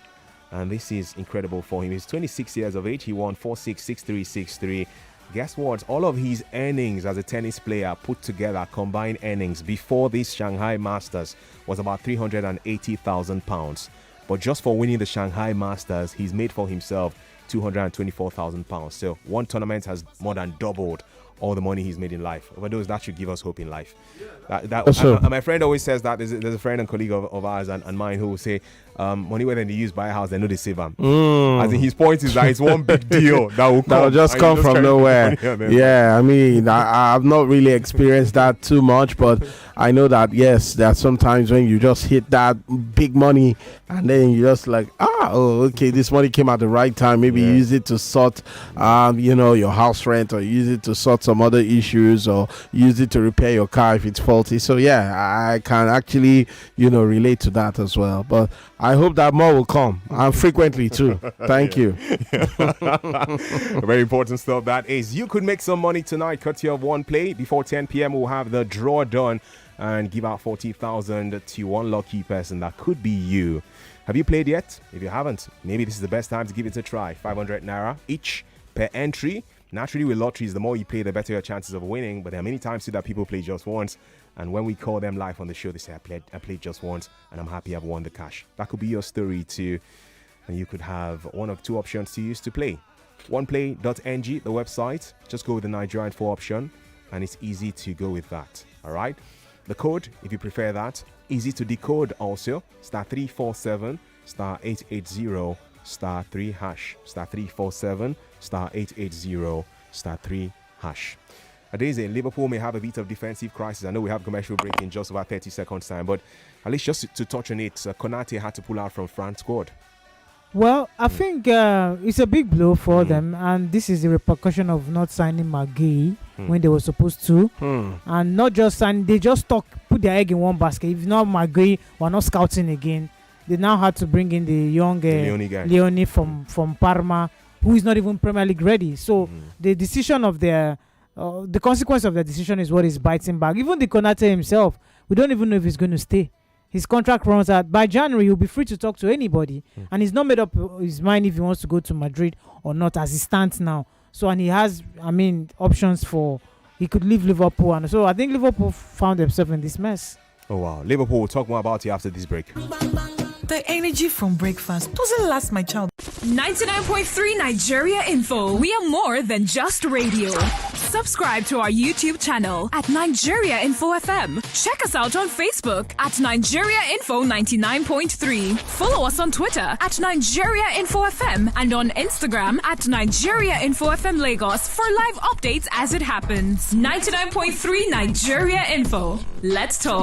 And this is incredible for him. He's 26 years of age. He won 4-6, 6-3, 6-3. Guess what? All of his earnings as a tennis player put together, combined earnings before this Shanghai Masters, was about £380,000. But just for winning the Shanghai Masters, he's made for himself £224,000. So one tournament has more than doubled all the money he's made in life. Overdose, that should give us hope in life. And my friend always says that there's a friend and colleague of ours and mine who will say, money whether they use buy a house, they know they save them. As in, his point is that it's one big deal that will just come from nowhere. Yeah, I mean, I've not really experienced that too much, but I know that, yes, there are sometimes when you just hit that big money and then you just like, okay, this money came at the right time. Maybe you use it to sort, your house rent, or use it to sort some other issues, or use it to repair your car if it's faulty. So yeah, I can actually, relate to that as well. But I hope that more will come, and frequently too. Thank you. Very important stuff that is. You could make some money tonight, courtesy of one play. Before 10 p.m. we'll have the draw done and give out 40,000 to one lucky person. That could be you. Have you played yet? If you haven't, maybe this is the best time to give it a try. 500 naira each per entry. Naturally, with lotteries, the more you play, the better your chances of winning. But there are many times too that people play just once, and when we call them live on the show, they say, I played just once and I'm happy I've won the cash. That could be your story too, and you could have one of 2 options to use to play. Oneplay.ng, the website. Just go with the Nigerian 4 option, and it's easy to go with that. All right. The code, if you prefer that, easy to decode also. *347 *880 *3 hash. *347 *880 *3 hash. Adeze, Liverpool may have a bit of defensive crisis. I know we have commercial break in just about 30 seconds time, but at least just to touch on it, Konate had to pull out from France squad. Well, I think it's a big blow for them, and this is the repercussion of not signing McGee when they were supposed to, and not just sign. They just put their egg in one basket. If not McGee, we're not scouting again. They now had to bring in the young Leone from Parma, who is not even Premier League ready. So the decision of the consequence of the decision is what is biting back. Even the Konate himself, we don't even know if he's going to stay. His contract runs out by January. He'll be free to talk to anybody, and he's not made up his mind if he wants to go to Madrid or not as he stands now. So, and he has, options for, he could leave Liverpool, and so I think Liverpool found themselves in this mess. Oh wow, Liverpool. We'll talk more about it after this break. The energy from breakfast doesn't last, my child. 99.3 Nigeria Info. We are more than just radio. Subscribe to our YouTube channel at Nigeria Info FM. Check us out on Facebook at Nigeria Info 99.3. Follow us on Twitter at Nigeria Info FM and on Instagram at Nigeria Info FM Lagos for live updates as it happens. 99.3 Nigeria Info. Let's talk.